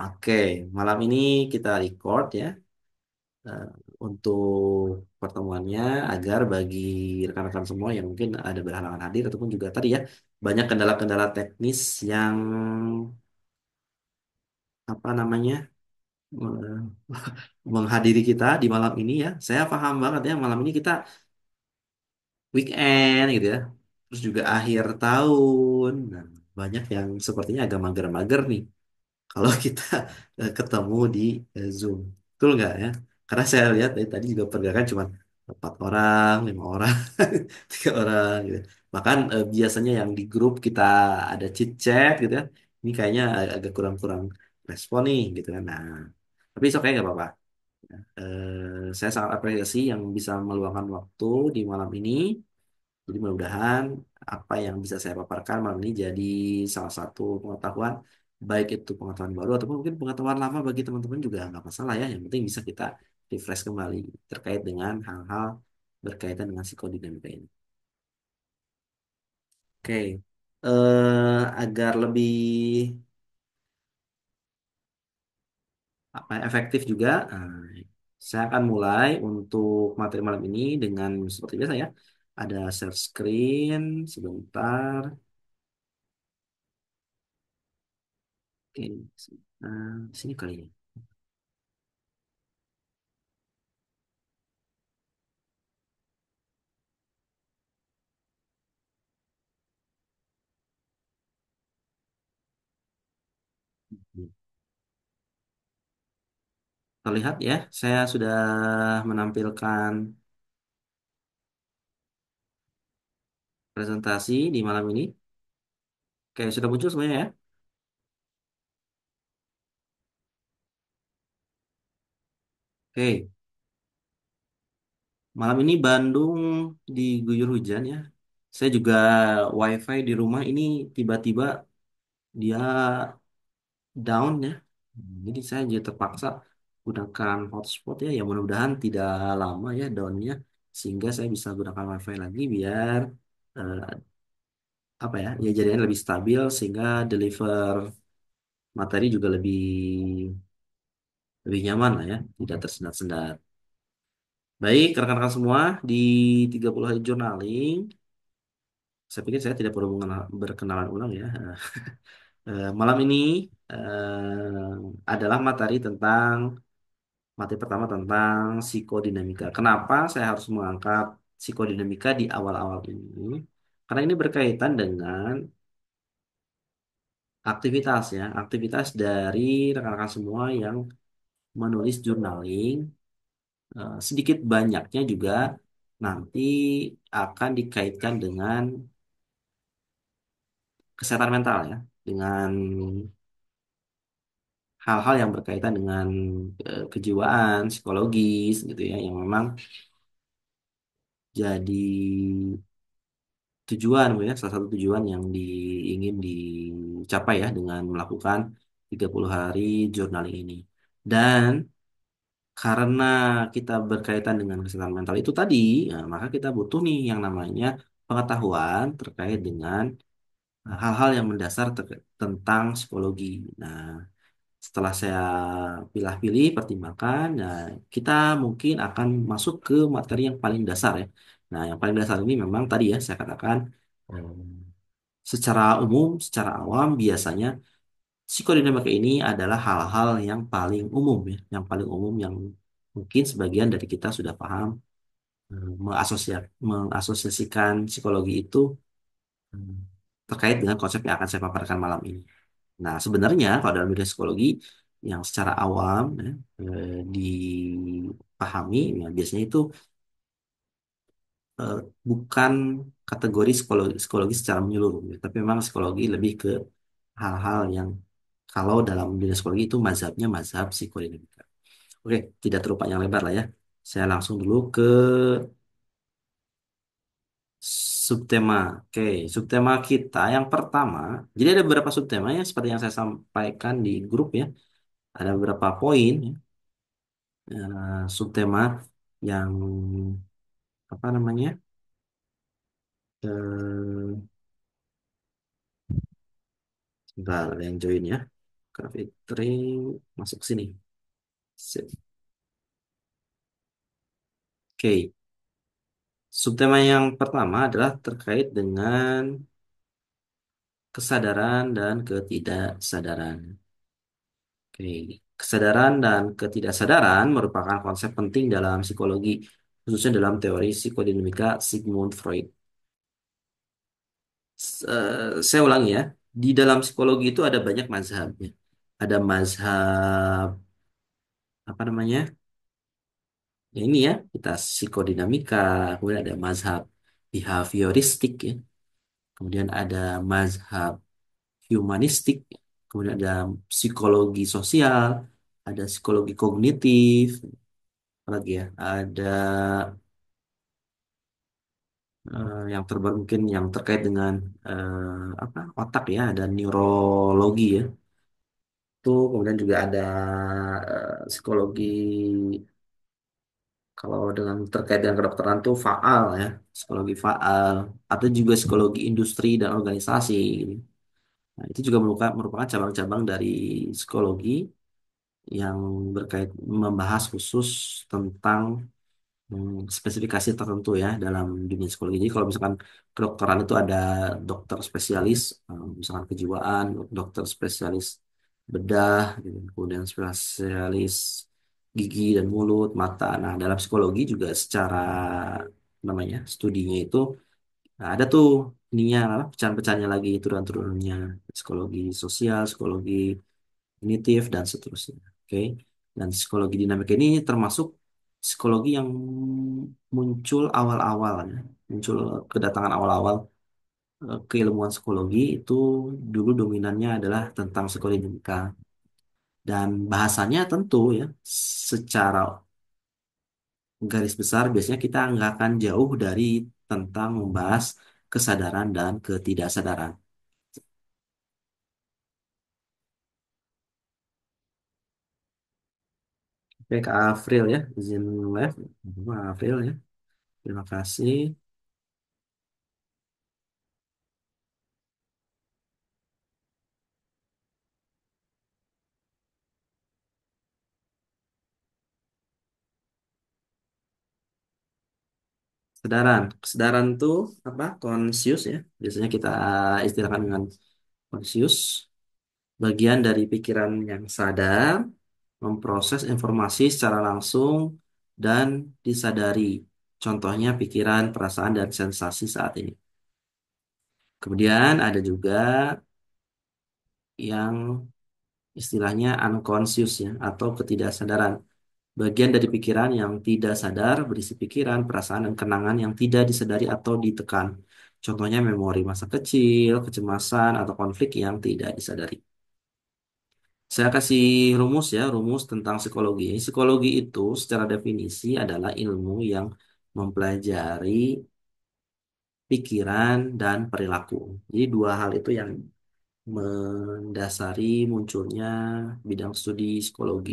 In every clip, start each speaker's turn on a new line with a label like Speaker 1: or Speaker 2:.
Speaker 1: Oke, malam ini kita record ya eh, untuk pertemuannya agar bagi rekan-rekan semua yang mungkin ada berhalangan hadir ataupun juga tadi ya banyak kendala-kendala teknis yang apa namanya eh, menghadiri kita di malam ini ya. Saya paham banget ya malam ini kita weekend gitu ya. Terus juga akhir tahun. Nah, banyak yang sepertinya agak mager-mager nih. Kalau kita ketemu di Zoom. Betul nggak ya? Karena saya lihat dari tadi juga pergerakan cuma 4 orang, 5 orang, 3 orang gitu. Bahkan biasanya yang di grup kita ada chit chat gitu ya. Ini kayaknya agak kurang-kurang respon nih gitu kan. Nah, tapi oke nggak apa-apa. Saya sangat apresiasi yang bisa meluangkan waktu di malam ini. Jadi mudah-mudahan apa yang bisa saya paparkan malam ini jadi salah satu pengetahuan, baik itu pengetahuan baru ataupun mungkin pengetahuan lama bagi teman-teman juga nggak masalah ya. Yang penting bisa kita refresh kembali terkait dengan hal-hal berkaitan dengan psikodinamika ini. Oke, agar lebih efektif juga, saya akan mulai untuk materi malam ini dengan seperti biasa ya. Ada share screen sebentar. Oke, sini kali ya. Terlihat ya, saya sudah menampilkan presentasi di malam ini. Oke, sudah muncul semuanya ya. Oke, malam ini Bandung diguyur hujan ya. Saya juga WiFi di rumah ini tiba-tiba dia down ya. Jadi saya jadi terpaksa gunakan hotspot ya. Yang mudah-mudahan tidak lama ya downnya, sehingga saya bisa gunakan WiFi lagi biar eh, apa ya, ya jadinya lebih stabil sehingga deliver materi juga lebih nyaman lah ya, tidak tersendat-sendat. Baik, rekan-rekan semua, di 30 hari journaling, saya pikir saya tidak perlu berkenalan ulang ya. Malam ini adalah materi pertama tentang psikodinamika. Kenapa saya harus mengangkat psikodinamika di awal-awal ini? Karena ini berkaitan dengan aktivitas ya, aktivitas dari rekan-rekan semua yang menulis journaling. Sedikit banyaknya juga nanti akan dikaitkan dengan kesehatan mental ya, dengan hal-hal yang berkaitan dengan kejiwaan, psikologis gitu ya, yang memang jadi tujuan ya, salah satu tujuan yang ingin dicapai ya dengan melakukan 30 hari journaling ini. Dan karena kita berkaitan dengan kesehatan mental itu tadi, ya, maka kita butuh nih yang namanya pengetahuan terkait dengan hal-hal yang mendasar tentang psikologi. Nah, setelah saya pilih-pilih, pertimbangkan, nah, kita mungkin akan masuk ke materi yang paling dasar ya. Nah, yang paling dasar ini memang tadi ya saya katakan secara umum, secara awam biasanya psikodinamika ini adalah hal-hal yang paling umum ya, yang paling umum yang mungkin sebagian dari kita sudah paham mengasosiasikan psikologi itu hmm, terkait dengan konsep yang akan saya paparkan malam ini. Nah, sebenarnya kalau dalam dunia psikologi yang secara awam ya, dipahami, ya, biasanya itu eh, bukan kategori psikologi secara menyeluruh, ya, tapi memang psikologi lebih ke hal-hal yang kalau dalam dunia psikologi itu mazhabnya mazhab psikodinamika. Oke, tidak terlalu panjang lebar lah ya. Saya langsung dulu ke subtema. Oke, subtema kita yang pertama. Jadi ada beberapa subtema ya, seperti yang saya sampaikan di grup ya. Ada beberapa poin ya, subtema yang apa namanya? Eh, Sebentar, ada yang join ya. Gravity masuk sini. Sip. Oke, subtema yang pertama adalah terkait dengan kesadaran dan ketidaksadaran. Oke, kesadaran dan ketidaksadaran merupakan konsep penting dalam psikologi, khususnya dalam teori psikodinamika Sigmund Freud. Saya ulangi ya, di dalam psikologi itu ada banyak mazhabnya. Ada mazhab apa namanya? Ya ini ya, kita psikodinamika, kemudian ada mazhab behavioristik ya, kemudian ada mazhab humanistik, kemudian ada psikologi sosial, ada psikologi kognitif, apalagi ya, ada yang terbaru mungkin yang terkait dengan apa otak ya, ada neurologi ya, itu kemudian juga ada psikologi kalau dengan terkait dengan kedokteran tuh faal ya, psikologi faal, atau juga psikologi industri dan organisasi gitu. Nah, itu juga merupakan cabang-cabang dari psikologi yang berkait membahas khusus tentang spesifikasi tertentu ya dalam dunia psikologi. Jadi kalau misalkan kedokteran itu ada dokter spesialis, misalkan kejiwaan, dokter spesialis bedah, gitu. Kemudian spesialis gigi dan mulut, mata. Nah, dalam psikologi juga secara namanya studinya itu nah, ada tuh ininya apa, pecahan-pecahannya lagi turunan-turunannya psikologi sosial, psikologi kognitif dan seterusnya. Oke. Dan psikologi dinamika ini termasuk psikologi yang muncul awal-awal ya. Muncul kedatangan awal-awal keilmuan psikologi itu dulu dominannya adalah tentang psikologi dinamika dan bahasanya tentu ya secara garis besar biasanya kita nggak akan jauh dari tentang membahas kesadaran dan ketidaksadaran. Oke, Kak Afril ya, izin live. Kak Afril ya, terima kasih. Kesadaran tuh apa? Conscious ya. Biasanya kita istilahkan dengan conscious. Bagian dari pikiran yang sadar, memproses informasi secara langsung dan disadari. Contohnya pikiran, perasaan, dan sensasi saat ini. Kemudian ada juga yang istilahnya unconscious ya, atau ketidaksadaran. Bagian dari pikiran yang tidak sadar berisi pikiran, perasaan, dan kenangan yang tidak disadari atau ditekan. Contohnya memori masa kecil, kecemasan, atau konflik yang tidak disadari. Saya kasih rumus ya, rumus tentang psikologi. Psikologi itu secara definisi adalah ilmu yang mempelajari pikiran dan perilaku. Jadi dua hal itu yang mendasari munculnya bidang studi psikologi.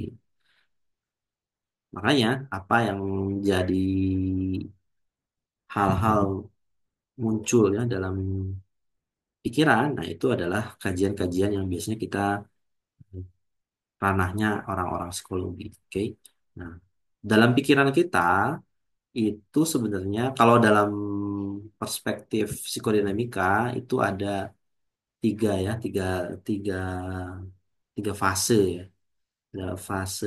Speaker 1: Makanya apa yang jadi hal-hal muncul ya dalam pikiran, nah itu adalah kajian-kajian yang biasanya kita ranahnya orang-orang psikologi. Oke. Nah, dalam pikiran kita itu sebenarnya kalau dalam perspektif psikodinamika itu ada tiga ya, tiga, tiga fase ya. Ada fase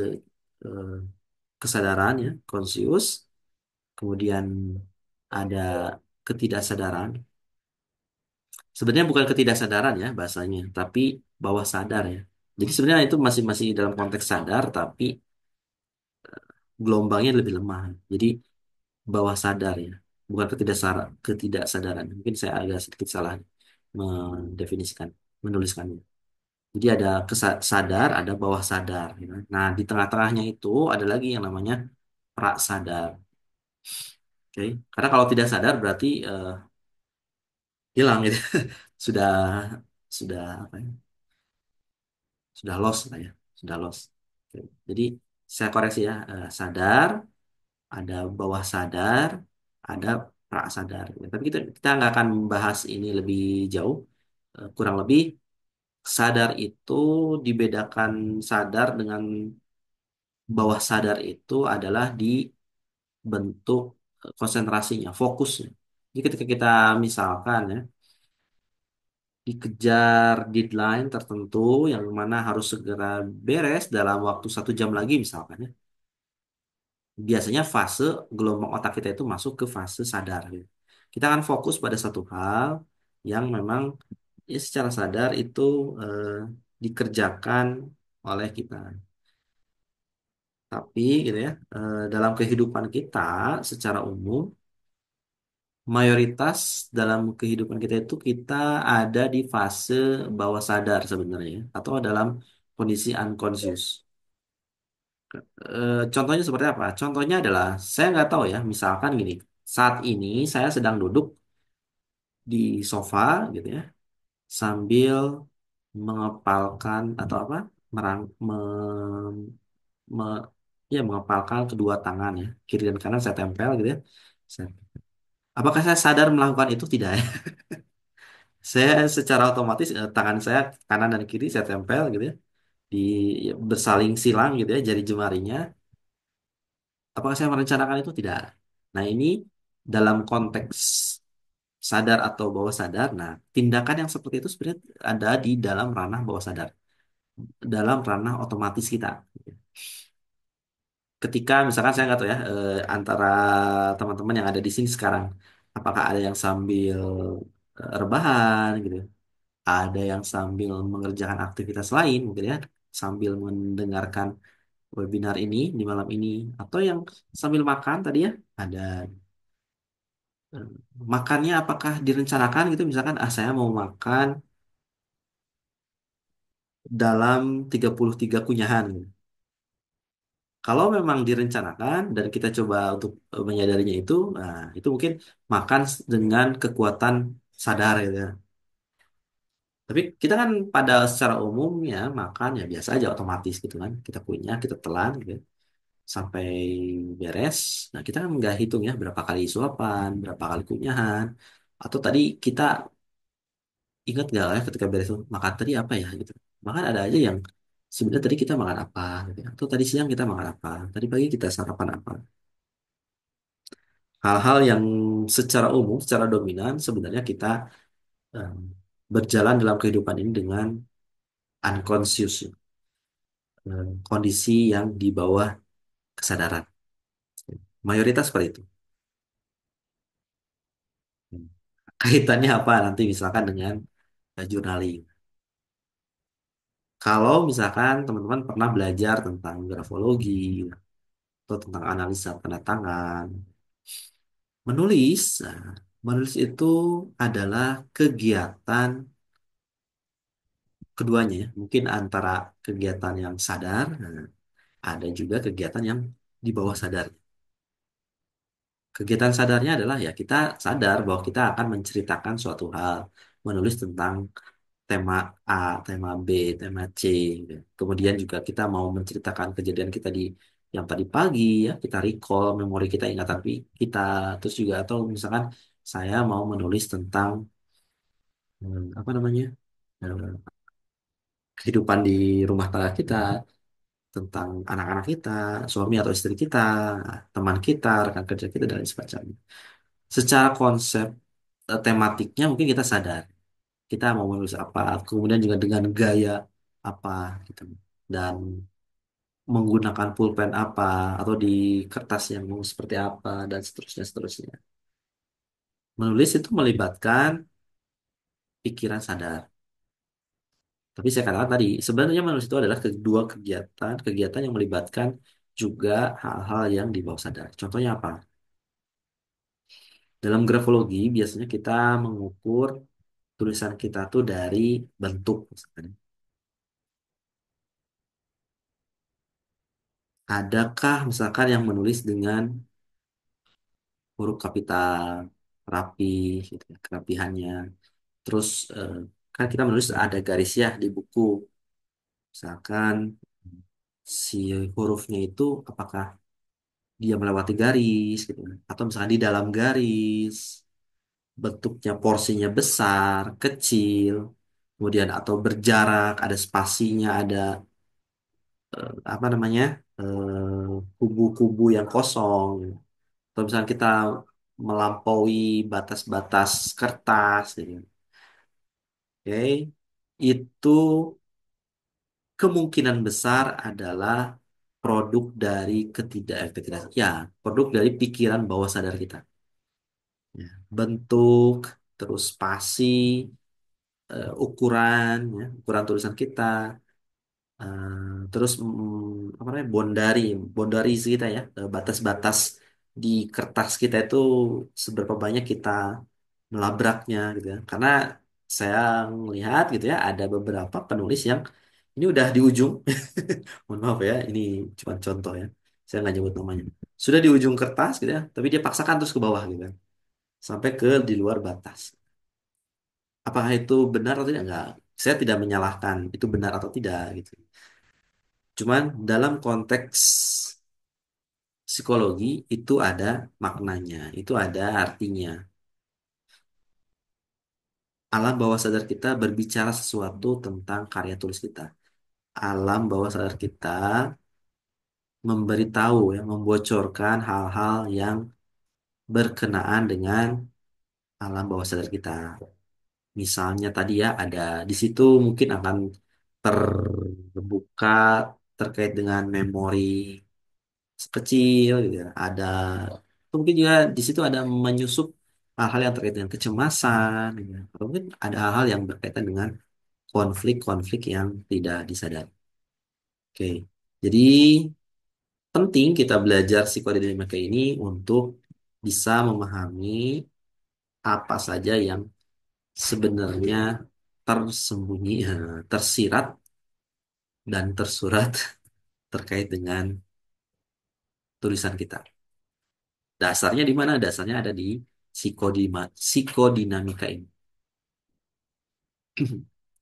Speaker 1: eh, kesadaran ya, conscious, kemudian ada ketidaksadaran. Sebenarnya bukan ketidaksadaran ya bahasanya, tapi bawah sadar ya. Jadi sebenarnya itu masih masih dalam konteks sadar, tapi gelombangnya lebih lemah. Jadi bawah sadar ya, bukan ketidaksadaran. Mungkin saya agak sedikit salah mendefinisikan, menuliskannya. Jadi ada sadar, ada bawah sadar. Gitu. Nah di tengah-tengahnya itu ada lagi yang namanya prasadar. Oke, karena kalau tidak sadar berarti hilang gitu, sudah sudah apa ya? Sudah lost lah ya, sudah lost. Oke. Jadi saya koreksi ya, sadar, ada bawah sadar, ada prasadar. Ya, tapi kita nggak akan membahas ini lebih jauh. Kurang lebih Sadar itu dibedakan sadar dengan bawah sadar itu adalah di bentuk konsentrasinya, fokusnya. Jadi ketika kita misalkan ya dikejar deadline tertentu yang mana harus segera beres dalam waktu 1 jam lagi misalkan ya, biasanya fase gelombang otak kita itu masuk ke fase sadar. Gitu. Kita akan fokus pada satu hal yang memang ya secara sadar itu eh, dikerjakan oleh kita. Tapi gitu ya, dalam kehidupan kita secara umum, mayoritas dalam kehidupan kita itu kita ada di fase bawah sadar sebenarnya, atau dalam kondisi unconscious. Contohnya seperti apa? Contohnya adalah saya nggak tahu ya, misalkan gini, saat ini saya sedang duduk di sofa gitu ya, sambil mengepalkan atau apa, merang, me- ya mengepalkan kedua tangan ya, kiri dan kanan saya tempel gitu ya. Saya- Apakah saya sadar melakukan itu? Tidak ya. Saya secara otomatis tangan saya kanan dan kiri saya tempel gitu ya, di ya, bersaling silang gitu ya jari jemarinya. Apakah saya merencanakan itu? Tidak. Nah, ini dalam konteks sadar atau bawah sadar. Nah, tindakan yang seperti itu sebenarnya ada di dalam ranah bawah sadar, dalam ranah otomatis kita. Ketika misalkan saya nggak tahu ya, antara teman-teman yang ada di sini sekarang, apakah ada yang sambil rebahan gitu, ya? Ada yang sambil mengerjakan aktivitas lain mungkin ya, sambil mendengarkan webinar ini di malam ini, atau yang sambil makan tadi ya, ada. Eh, Makannya apakah direncanakan gitu, misalkan saya mau makan dalam 33 kunyahan gitu. Kalau memang direncanakan dan kita coba untuk menyadarinya itu, nah itu mungkin makan dengan kekuatan sadar gitu ya. Tapi kita kan pada secara umumnya makan ya biasa aja otomatis gitu kan. Kita kunyah, kita telan gitu ya, sampai beres. Nah kita kan nggak hitung ya berapa kali suapan, berapa kali kunyahan. Atau tadi kita ingat nggak ya ketika beres itu makan tadi apa ya gitu. Bahkan ada aja yang sebenarnya tadi kita makan apa gitu ya. Atau tadi siang kita makan apa, tadi pagi kita sarapan apa. Hal-hal yang secara umum, secara dominan sebenarnya kita em, berjalan dalam kehidupan ini dengan unconscious, kondisi yang di bawah kesadaran. Mayoritas seperti itu. Hmm. Kaitannya apa nanti misalkan dengan journaling. Kalau misalkan teman-teman pernah belajar tentang grafologi atau tentang analisa tanda tangan, menulis, nah, menulis itu adalah kegiatan keduanya ya. Mungkin antara kegiatan yang sadar, nah, ada juga kegiatan yang di bawah sadar. Kegiatan sadarnya adalah ya kita sadar bahwa kita akan menceritakan suatu hal, menulis tentang tema A, tema B, tema C. Gitu. Kemudian juga kita mau menceritakan kejadian kita di yang tadi pagi ya, kita recall memori kita, ingatan kita, terus juga atau misalkan saya mau menulis tentang apa namanya kehidupan di rumah tangga kita, tentang anak-anak kita, suami atau istri kita, teman kita, rekan kerja kita dan lain sebagainya. Secara konsep tematiknya mungkin kita sadar kita mau menulis apa, kemudian juga dengan gaya apa gitu, dan menggunakan pulpen apa atau di kertas yang mau seperti apa dan seterusnya seterusnya. Menulis itu melibatkan pikiran sadar. Tapi saya katakan tadi sebenarnya menulis itu adalah kedua kegiatan yang melibatkan juga hal-hal yang di bawah sadar. Contohnya apa? Dalam grafologi biasanya kita mengukur tulisan kita tuh dari bentuk misalkan. Adakah misalkan yang menulis dengan huruf kapital rapi gitu ya, kerapihannya. Terus kan kita menulis ada garis ya di buku. Misalkan si hurufnya itu apakah dia melewati garis gitu kan. Atau misalkan di dalam garis, bentuknya porsinya besar, kecil. kemudian atau berjarak, ada spasinya, ada apa namanya kubu-kubu yang kosong. Atau misalnya kita melampaui batas-batas kertas, gitu. Oke, itu kemungkinan besar adalah produk dari ya, produk dari pikiran bawah sadar kita. Ya, bentuk, terus spasi, ukuran, ya, ukuran tulisan kita, terus apa namanya bondaris kita ya, batas-batas di kertas kita itu seberapa banyak kita melabraknya gitu ya. Karena saya melihat gitu ya, ada beberapa penulis yang ini udah di ujung, mohon maaf ya, ini cuma contoh ya, saya nggak nyebut namanya. Sudah di ujung kertas gitu ya, tapi dia paksakan terus ke bawah gitu kan, sampai ke di luar batas. Apakah itu benar atau tidak? Enggak. Saya tidak menyalahkan itu benar atau tidak gitu. Cuman dalam konteks psikologi itu ada maknanya, itu ada artinya. Alam bawah sadar kita berbicara sesuatu tentang karya tulis kita. Alam bawah sadar kita memberitahu ya, membocorkan hal-hal yang berkenaan dengan alam bawah sadar kita. Misalnya tadi ya ada di situ mungkin akan terbuka terkait dengan memori kecil gitu ya. Ada mungkin juga di situ ada menyusup hal-hal yang terkait dengan kecemasan gitu ya. Atau mungkin ada hal-hal yang berkaitan dengan konflik-konflik yang tidak disadari. Oke. Jadi penting kita belajar psikodinamika ini untuk bisa memahami apa saja yang sebenarnya tersembunyi, tersirat dan tersurat terkait dengan tulisan kita. Dasarnya di mana? Dasarnya ada di psikodinamika ini.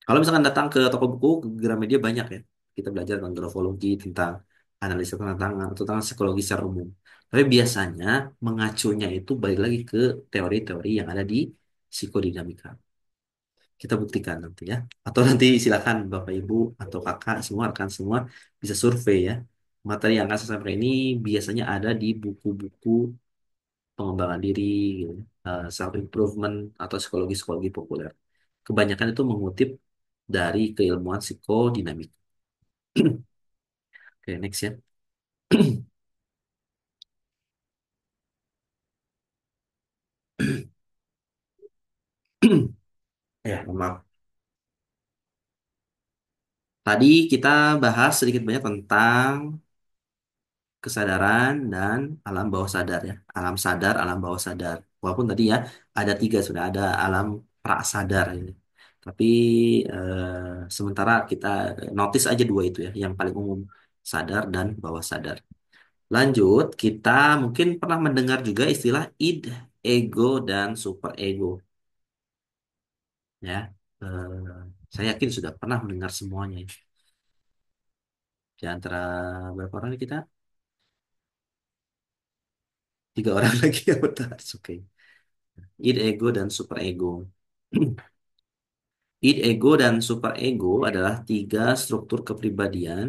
Speaker 1: Kalau misalkan datang ke toko buku, Gramedia banyak ya. Kita belajar tentang grafologi, tentang analisa tangan, atau tentang psikologi secara umum. Tapi biasanya mengacunya itu balik lagi ke teori-teori yang ada di psikodinamika. Kita buktikan nanti ya. Atau nanti silakan Bapak Ibu atau Kakak semua rekan semua bisa survei ya. Materi yang akan saya sampaikan ini biasanya ada di buku-buku pengembangan diri, gitu, self improvement atau psikologi-psikologi populer. Kebanyakan itu mengutip dari keilmuan psikodinamik. Oke, next ya. Ya, maaf. Tadi kita bahas sedikit banyak tentang kesadaran dan alam bawah sadar ya. Alam sadar, alam bawah sadar. Walaupun tadi ya ada tiga sudah ada alam prasadar ini. Tapi sementara kita notice aja dua itu ya, yang paling umum sadar dan bawah sadar. Lanjut, kita mungkin pernah mendengar juga istilah id, ego, dan superego ya. Eh, saya yakin sudah pernah mendengar semuanya ya. Di antara berapa orang kita? Tiga orang lagi ya betul. Oke. Id, ego, dan superego. Id, ego, dan superego adalah tiga struktur kepribadian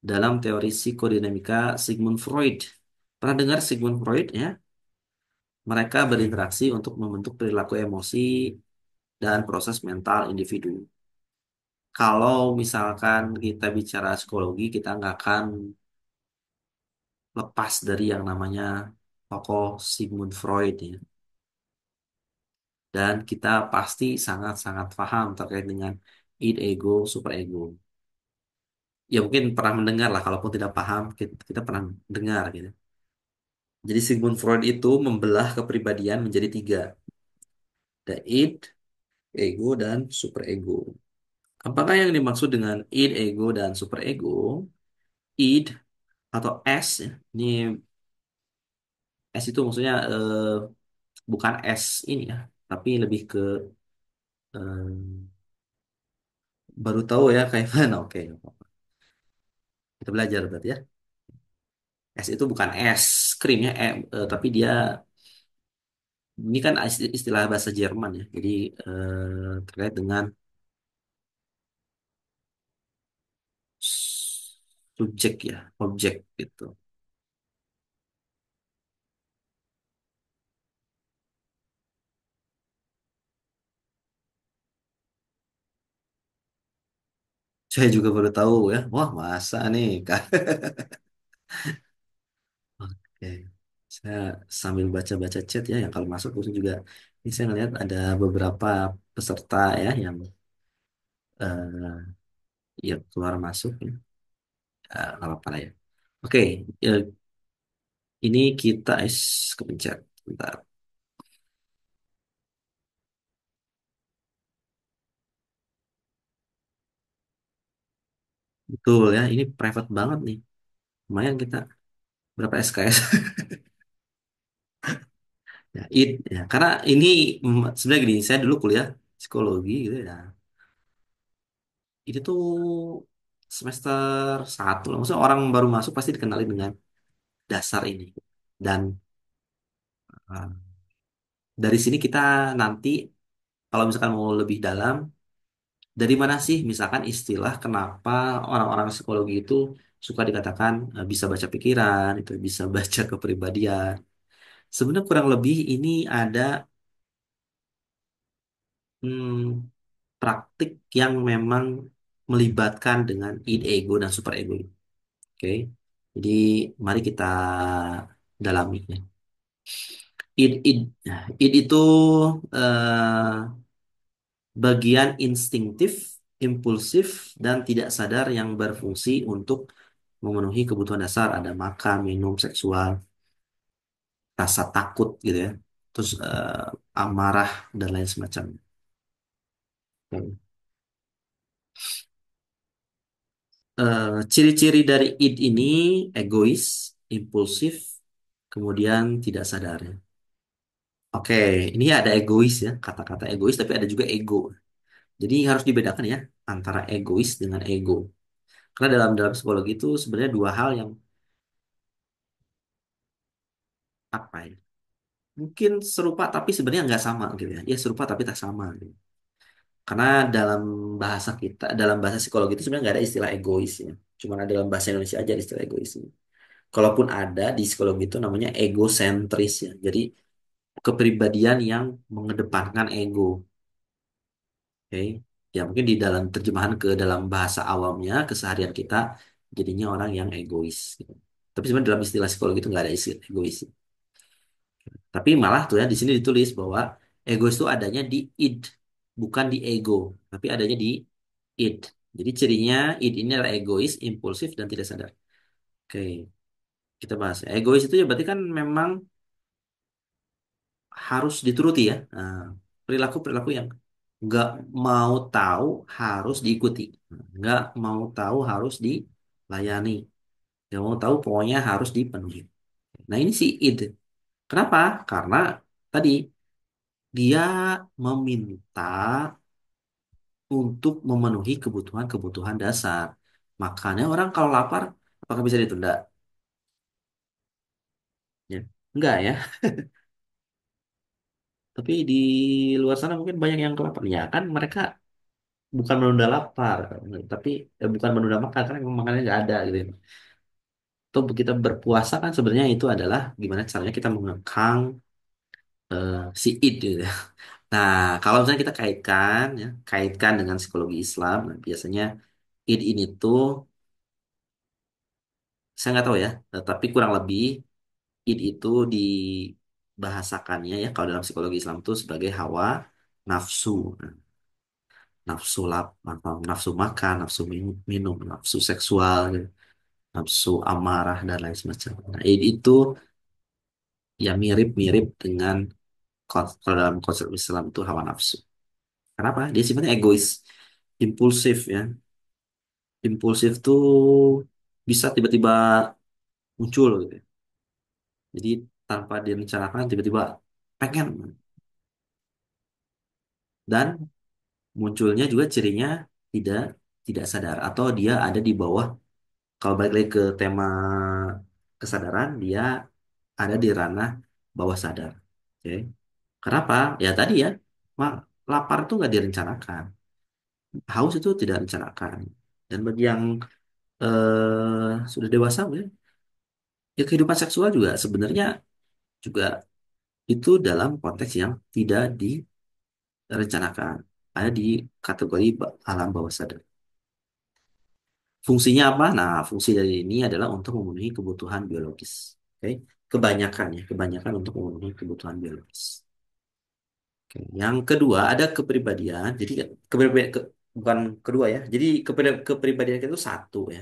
Speaker 1: dalam teori psikodinamika Sigmund Freud. Pernah dengar Sigmund Freud ya? Mereka berinteraksi untuk membentuk perilaku emosi dan proses mental individu. Kalau misalkan kita bicara psikologi, kita nggak akan lepas dari yang namanya tokoh Sigmund Freud ya. Dan kita pasti sangat-sangat paham terkait dengan id, ego, superego. Ya mungkin pernah mendengar lah, kalaupun tidak paham, kita pernah dengar gitu. Jadi Sigmund Freud itu membelah kepribadian menjadi tiga. Ada id, ego, dan superego. Apakah yang dimaksud dengan id, ego, dan superego? Id atau S, ya, ini S itu maksudnya bukan S ini ya, tapi lebih ke baru tahu ya kayak mana. Oke, kita belajar berarti ya. Es itu bukan es krim ya, tapi dia ini kan istilah bahasa Jerman ya. Jadi terkait dengan subjek ya, objek gitu. Saya juga baru tahu ya. Wah, masa nih, Kak? Oke. Saya sambil baca-baca chat ya, yang kalau masuk terus juga. Ini saya ngeliat ada beberapa peserta ya yang ya keluar masuk ya. Nggak apa-apa lah ya. Oke, ya, ini kita kepencet. Bentar. Betul ya, ini private banget nih. Lumayan kita berapa SKS ya, ya. Karena ini sebenarnya gini, saya dulu kuliah psikologi gitu ya. Itu tuh semester satu lah. Maksudnya orang baru masuk pasti dikenali dengan dasar ini. Dan uh, dari sini kita nanti kalau misalkan mau lebih dalam, dari mana sih misalkan istilah kenapa orang-orang psikologi itu suka dikatakan bisa baca pikiran, itu bisa baca kepribadian. Sebenarnya kurang lebih ini ada hmm, praktik yang memang melibatkan dengan id ego dan super ego. Oke. Jadi mari kita dalami ya. Id id itu bagian instingtif, impulsif, dan tidak sadar yang berfungsi untuk memenuhi kebutuhan dasar. Ada makan, minum, seksual, rasa takut gitu ya. Terus amarah dan lain semacamnya. Ciri-ciri dari id ini egois, impulsif, kemudian tidak sadar. Oke, ini ada egois ya, kata-kata egois, tapi ada juga ego. Jadi harus dibedakan ya antara egois dengan ego. Karena dalam dalam psikologi itu sebenarnya dua hal yang apa ya? Mungkin serupa tapi sebenarnya nggak sama gitu ya. Ya serupa tapi tak sama gitu. Karena dalam bahasa kita, dalam bahasa psikologi itu sebenarnya nggak ada istilah egois ya. Cuma ada dalam bahasa Indonesia aja ada istilah egois. Kalaupun ada di psikologi itu namanya egosentris ya. Jadi kepribadian yang mengedepankan ego. Oke. Ya mungkin di dalam terjemahan ke dalam bahasa awamnya, keseharian kita jadinya orang yang egois gitu. Tapi sebenarnya dalam istilah psikologi itu nggak ada istilah egois. Tapi malah tuh ya di sini ditulis bahwa egois itu adanya di id, bukan di ego, tapi adanya di id. Jadi cirinya id ini adalah egois, impulsif dan tidak sadar. Oke, kita bahas. Egois itu ya berarti kan memang harus dituruti ya. Nah, perilaku-perilaku yang nggak mau tahu harus diikuti, nggak mau tahu harus dilayani, nggak mau tahu pokoknya harus dipenuhi. Nah ini si id. Kenapa? Karena tadi dia meminta untuk memenuhi kebutuhan-kebutuhan dasar. Makanya orang kalau lapar, apakah bisa ditunda? Ya, enggak ya. Tapi di luar sana mungkin banyak yang kelaparan. Ya kan mereka bukan menunda lapar, tapi bukan menunda makan karena memang makannya nggak ada gitu. Atau kita berpuasa kan sebenarnya itu adalah gimana caranya kita mengekang si id gitu ya. Nah, kalau misalnya kita kaitkan ya, kaitkan dengan psikologi Islam, nah, biasanya id ini tuh saya nggak tahu ya, tapi kurang lebih id itu dibahasakannya ya kalau dalam psikologi Islam itu sebagai hawa nafsu. Nah, nafsu atau nafsu makan, nafsu minum, nafsu seksual, gitu, nafsu amarah dan lain semacamnya. Nah, id itu ya mirip-mirip dengan kalau dalam konsep Islam itu hawa nafsu. Kenapa? Dia sifatnya egois, impulsif ya. Impulsif tuh bisa tiba-tiba muncul gitu, ya. Jadi tanpa direncanakan tiba-tiba pengen dan munculnya juga cirinya tidak tidak sadar atau dia ada di bawah. Kalau balik lagi ke tema kesadaran, dia ada di ranah bawah sadar. Oke. Kenapa? Ya tadi ya, lapar itu nggak direncanakan, haus itu tidak direncanakan. Dan bagi yang sudah dewasa ya, ya kehidupan seksual juga sebenarnya juga itu dalam konteks yang tidak direncanakan, ada di kategori alam bawah sadar. Fungsinya apa? Nah, fungsi dari ini adalah untuk memenuhi kebutuhan biologis. Oke, kebanyakan ya, kebanyakan untuk memenuhi kebutuhan biologis. Oke. Yang kedua ada kepribadian. Jadi kepribadian bukan kedua ya. Jadi kepribadian itu satu ya.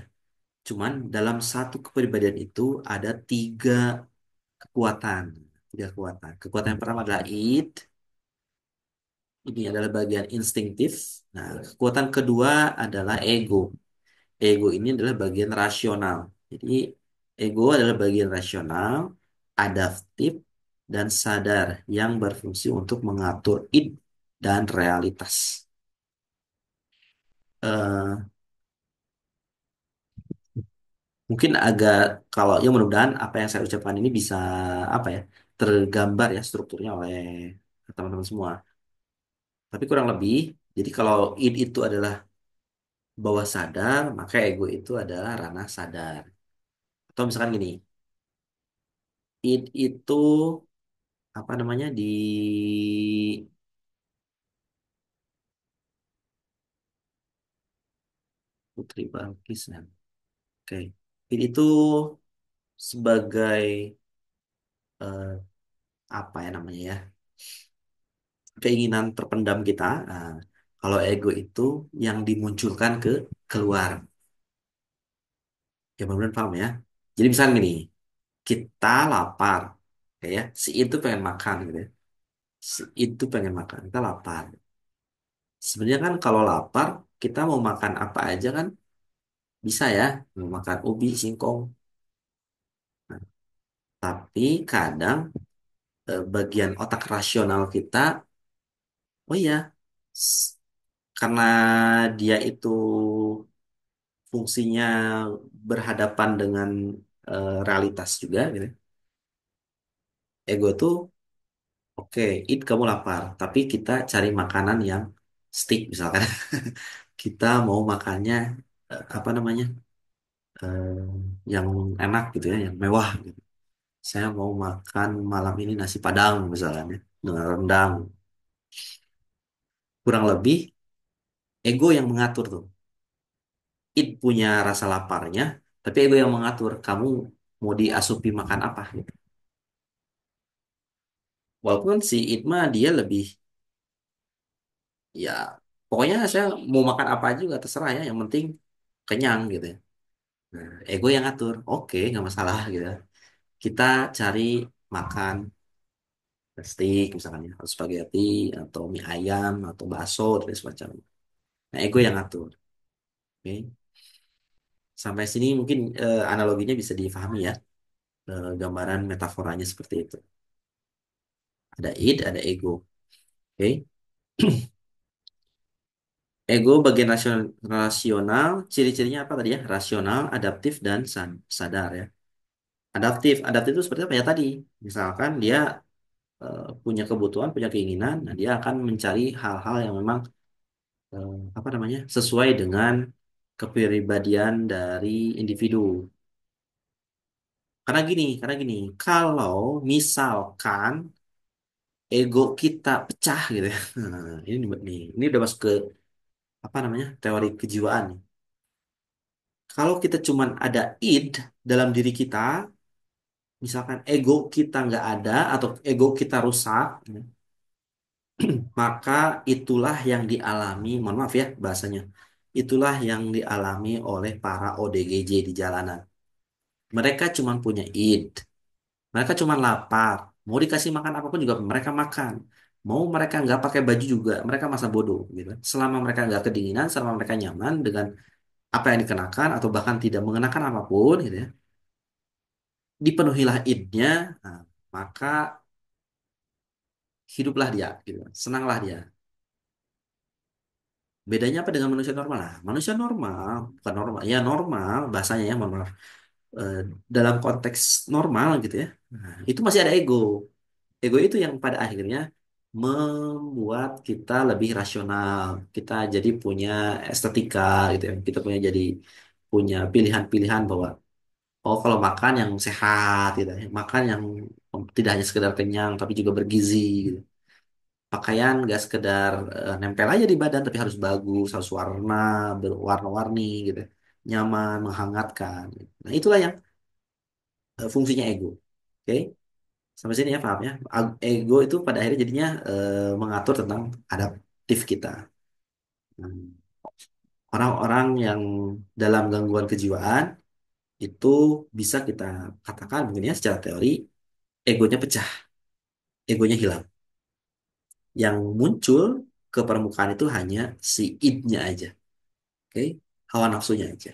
Speaker 1: Cuman dalam satu kepribadian itu ada kekuatan. Tiga kekuatan. Kekuatan yang pertama adalah id. Ini adalah bagian instinktif. Nah, kekuatan kedua adalah ego. Ego ini adalah bagian rasional. Jadi ego adalah bagian rasional, adaptif, dan sadar yang berfungsi untuk mengatur id dan realitas. eh Mungkin agak kalau ya mudah-mudahan apa yang saya ucapkan ini bisa apa ya tergambar ya strukturnya oleh teman-teman semua. Tapi kurang lebih, jadi kalau id itu adalah bawah sadar, maka ego itu adalah ranah sadar. Atau misalkan gini, id itu apa namanya di Putri Balkis ya. Oke, id itu sebagai eh, apa ya namanya ya keinginan terpendam kita. Nah, kalau ego itu yang dimunculkan keluar. Ya benar-benar paham ya. Jadi misalnya gini, kita lapar, kayak ya, si itu pengen makan gitu ya. Si itu pengen makan, kita lapar. Sebenarnya kan kalau lapar, kita mau makan apa aja kan bisa ya. Mau makan ubi, singkong. Nah, tapi kadang bagian otak rasional kita, oh iya, s- karena dia itu fungsinya berhadapan dengan realitas juga gitu. Ego tuh oke, it kamu lapar, tapi kita cari makanan yang stick misalkan. Kita mau makannya apa namanya? eh, yang enak gitu ya, yang mewah gitu. Saya mau makan malam ini nasi Padang misalnya dengan rendang. Kurang lebih ego yang mengatur tuh. It punya rasa laparnya, tapi ego yang mengatur kamu mau diasupi makan apa gitu. Walaupun si It mah dia lebih ya pokoknya saya mau makan apa aja juga terserah ya, yang penting kenyang gitu ya. Nah, ego yang ngatur, oke nggak masalah gitu ya. Kita cari makan steak misalkan ya, atau spaghetti, atau mie ayam, atau bakso dan semacamnya. Nah, ego yang ngatur. Oke. Sampai sini mungkin analoginya bisa difahami ya. Gambaran metaforanya seperti itu. Ada id, ada ego. Oke. Ego bagian rasional, ciri-cirinya apa tadi ya? Rasional, adaptif, dan sadar ya. Adaptif, adaptif itu seperti apa ya tadi? Misalkan dia punya kebutuhan, punya keinginan, nah dia akan mencari hal-hal yang memang apa namanya sesuai dengan kepribadian dari individu. Karena gini, kalau misalkan ego kita pecah gitu ya, nah, ini udah masuk ke apa namanya teori kejiwaan. Kalau kita cuman ada id dalam diri kita, misalkan ego kita nggak ada atau ego kita rusak, maka itulah yang dialami, mohon maaf ya bahasanya, itulah yang dialami oleh para ODGJ di jalanan. Mereka cuma punya id, mereka cuma lapar, mau dikasih makan apapun juga mereka makan. Mau mereka nggak pakai baju juga, mereka masa bodoh gitu. Selama mereka nggak kedinginan, selama mereka nyaman dengan apa yang dikenakan atau bahkan tidak mengenakan apapun gitu ya, dipenuhilah id-nya, nah, maka hiduplah dia gitu, senanglah dia. Bedanya apa dengan manusia normal? Nah, manusia normal, bukan normal, ya normal bahasanya ya, mohon maaf. Eh, dalam konteks normal gitu ya, nah, itu masih ada ego. Ego itu yang pada akhirnya membuat kita lebih rasional. Kita jadi punya estetika gitu ya. Kita punya jadi punya pilihan-pilihan bahwa oh kalau makan yang sehat gitu ya. Makan yang tidak hanya sekedar kenyang tapi juga bergizi gitu. Pakaian gak sekedar nempel aja di badan tapi harus bagus, harus berwarna-warni gitu. Ya. Nyaman, menghangatkan. Gitu. Nah, itulah yang fungsinya ego. Oke? Sampai sini ya paham ya. Ego itu pada akhirnya jadinya mengatur tentang adaptif kita. Hmm. Orang-orang yang dalam gangguan kejiwaan itu bisa kita katakan mungkin ya secara teori egonya pecah, egonya hilang. Yang muncul ke permukaan itu hanya si id-nya aja, oke? Hawa nafsunya aja.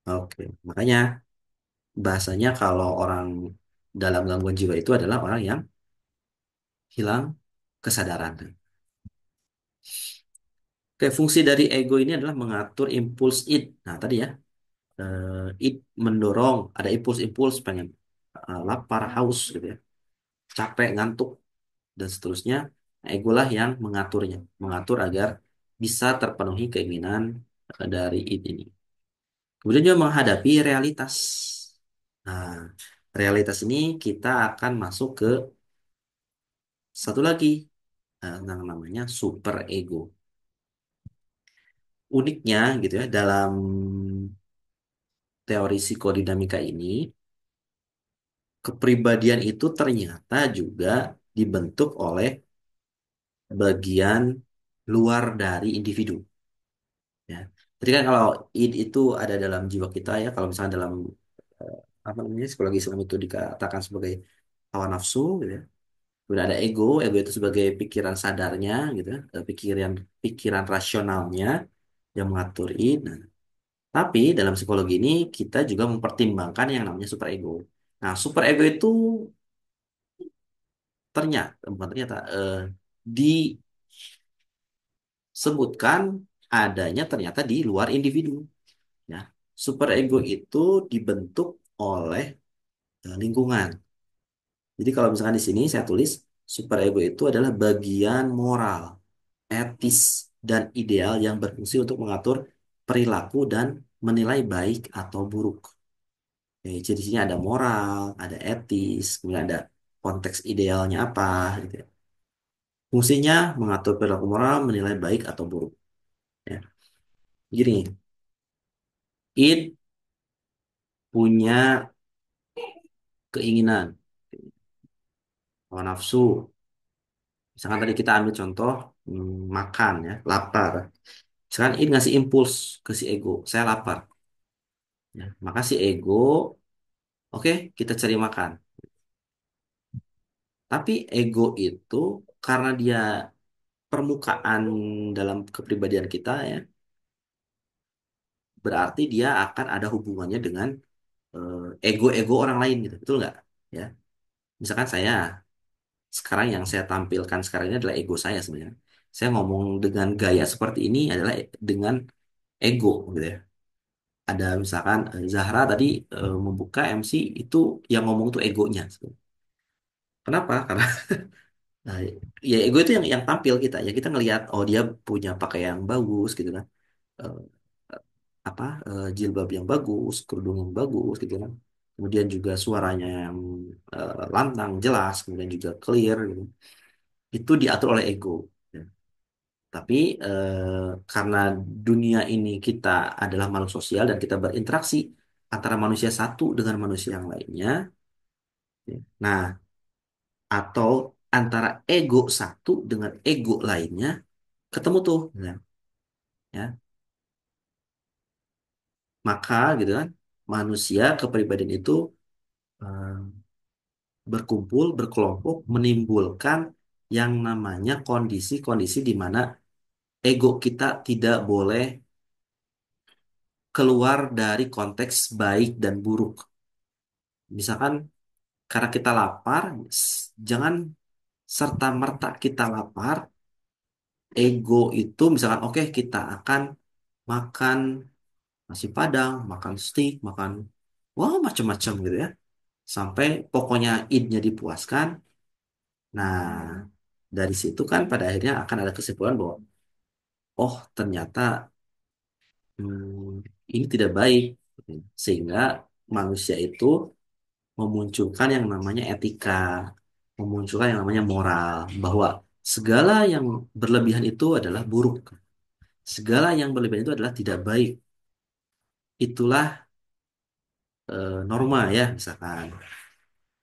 Speaker 1: Oke, makanya bahasanya kalau orang dalam gangguan jiwa itu adalah orang yang hilang kesadaran. Oke, fungsi dari ego ini adalah mengatur impuls id. Nah, tadi ya, id mendorong, ada impuls-impuls pengen lapar, haus gitu ya, capek, ngantuk, dan seterusnya. Nah, ego lah yang mengaturnya, mengatur agar bisa terpenuhi keinginan dari id ini. Kemudian juga menghadapi realitas. Nah, realitas ini kita akan masuk ke satu lagi, yang namanya super ego. Uniknya gitu ya, dalam teori psikodinamika ini, kepribadian itu ternyata juga dibentuk oleh bagian luar dari individu. Ya. Jadi kan kalau id itu ada dalam jiwa kita ya, kalau misalnya dalam eh, apa namanya psikologi Islam itu dikatakan sebagai hawa nafsu gitu ya. Kemudian ada ego, ego itu sebagai pikiran sadarnya gitu ya, pikiran pikiran rasionalnya yang mengatur id. Nah, tapi dalam psikologi ini kita juga mempertimbangkan yang namanya super ego. Nah, super ego itu ternyata bukan ternyata disebutkan adanya ternyata di luar individu. Ya, super ego itu dibentuk oleh lingkungan. Jadi kalau misalkan di sini saya tulis super ego itu adalah bagian moral, etis, dan ideal yang berfungsi untuk mengatur perilaku dan menilai baik atau buruk. Jadi di sini ada moral, ada etis, kemudian ada konteks idealnya apa, gitu ya. Fungsinya mengatur perilaku moral, menilai baik atau buruk. Ya. Gini, it punya keinginan, hawa nafsu. Misalkan tadi kita ambil contoh makan ya, lapar. Misalkan ini ngasih impuls ke si ego, saya lapar. Ya, maka si ego, oke, kita cari makan. Tapi ego itu karena dia permukaan dalam kepribadian kita ya, berarti dia akan ada hubungannya dengan ego-ego orang lain gitu, betul nggak? Ya, misalkan saya sekarang yang saya tampilkan sekarang ini adalah ego saya sebenarnya. Saya ngomong dengan gaya seperti ini adalah dengan ego gitu ya. Ada misalkan Zahra tadi membuka MC itu yang ngomong tuh egonya. Kenapa? Karena nah, ya ego itu yang tampil kita ya kita ngelihat oh dia punya pakaian yang bagus gitu kan. Eh, Jilbab yang bagus, kerudung yang bagus gitu kan. Kemudian juga suaranya yang lantang, jelas, kemudian juga clear gitu. Itu diatur oleh ego. Ya. Tapi karena dunia ini kita adalah makhluk sosial dan kita berinteraksi antara manusia satu dengan manusia yang lainnya, ya. Nah, atau antara ego satu dengan ego lainnya ketemu tuh, ya. Ya. Maka gitu kan, manusia kepribadian itu eh, berkumpul, berkelompok, menimbulkan yang namanya kondisi-kondisi di mana ego kita tidak boleh keluar dari konteks baik dan buruk. Misalkan karena kita lapar, jangan serta-merta kita lapar, ego itu misalkan oke kita akan makan nasi Padang, makan steak, makan wah macam-macam gitu ya. Sampai pokoknya id-nya dipuaskan. Nah, dari situ kan pada akhirnya akan ada kesimpulan bahwa oh ternyata ini tidak baik. Sehingga manusia itu memunculkan yang namanya etika, memunculkan yang namanya moral, bahwa segala yang berlebihan itu adalah buruk. Segala yang berlebihan itu adalah tidak baik. Itulah norma ya, misalkan.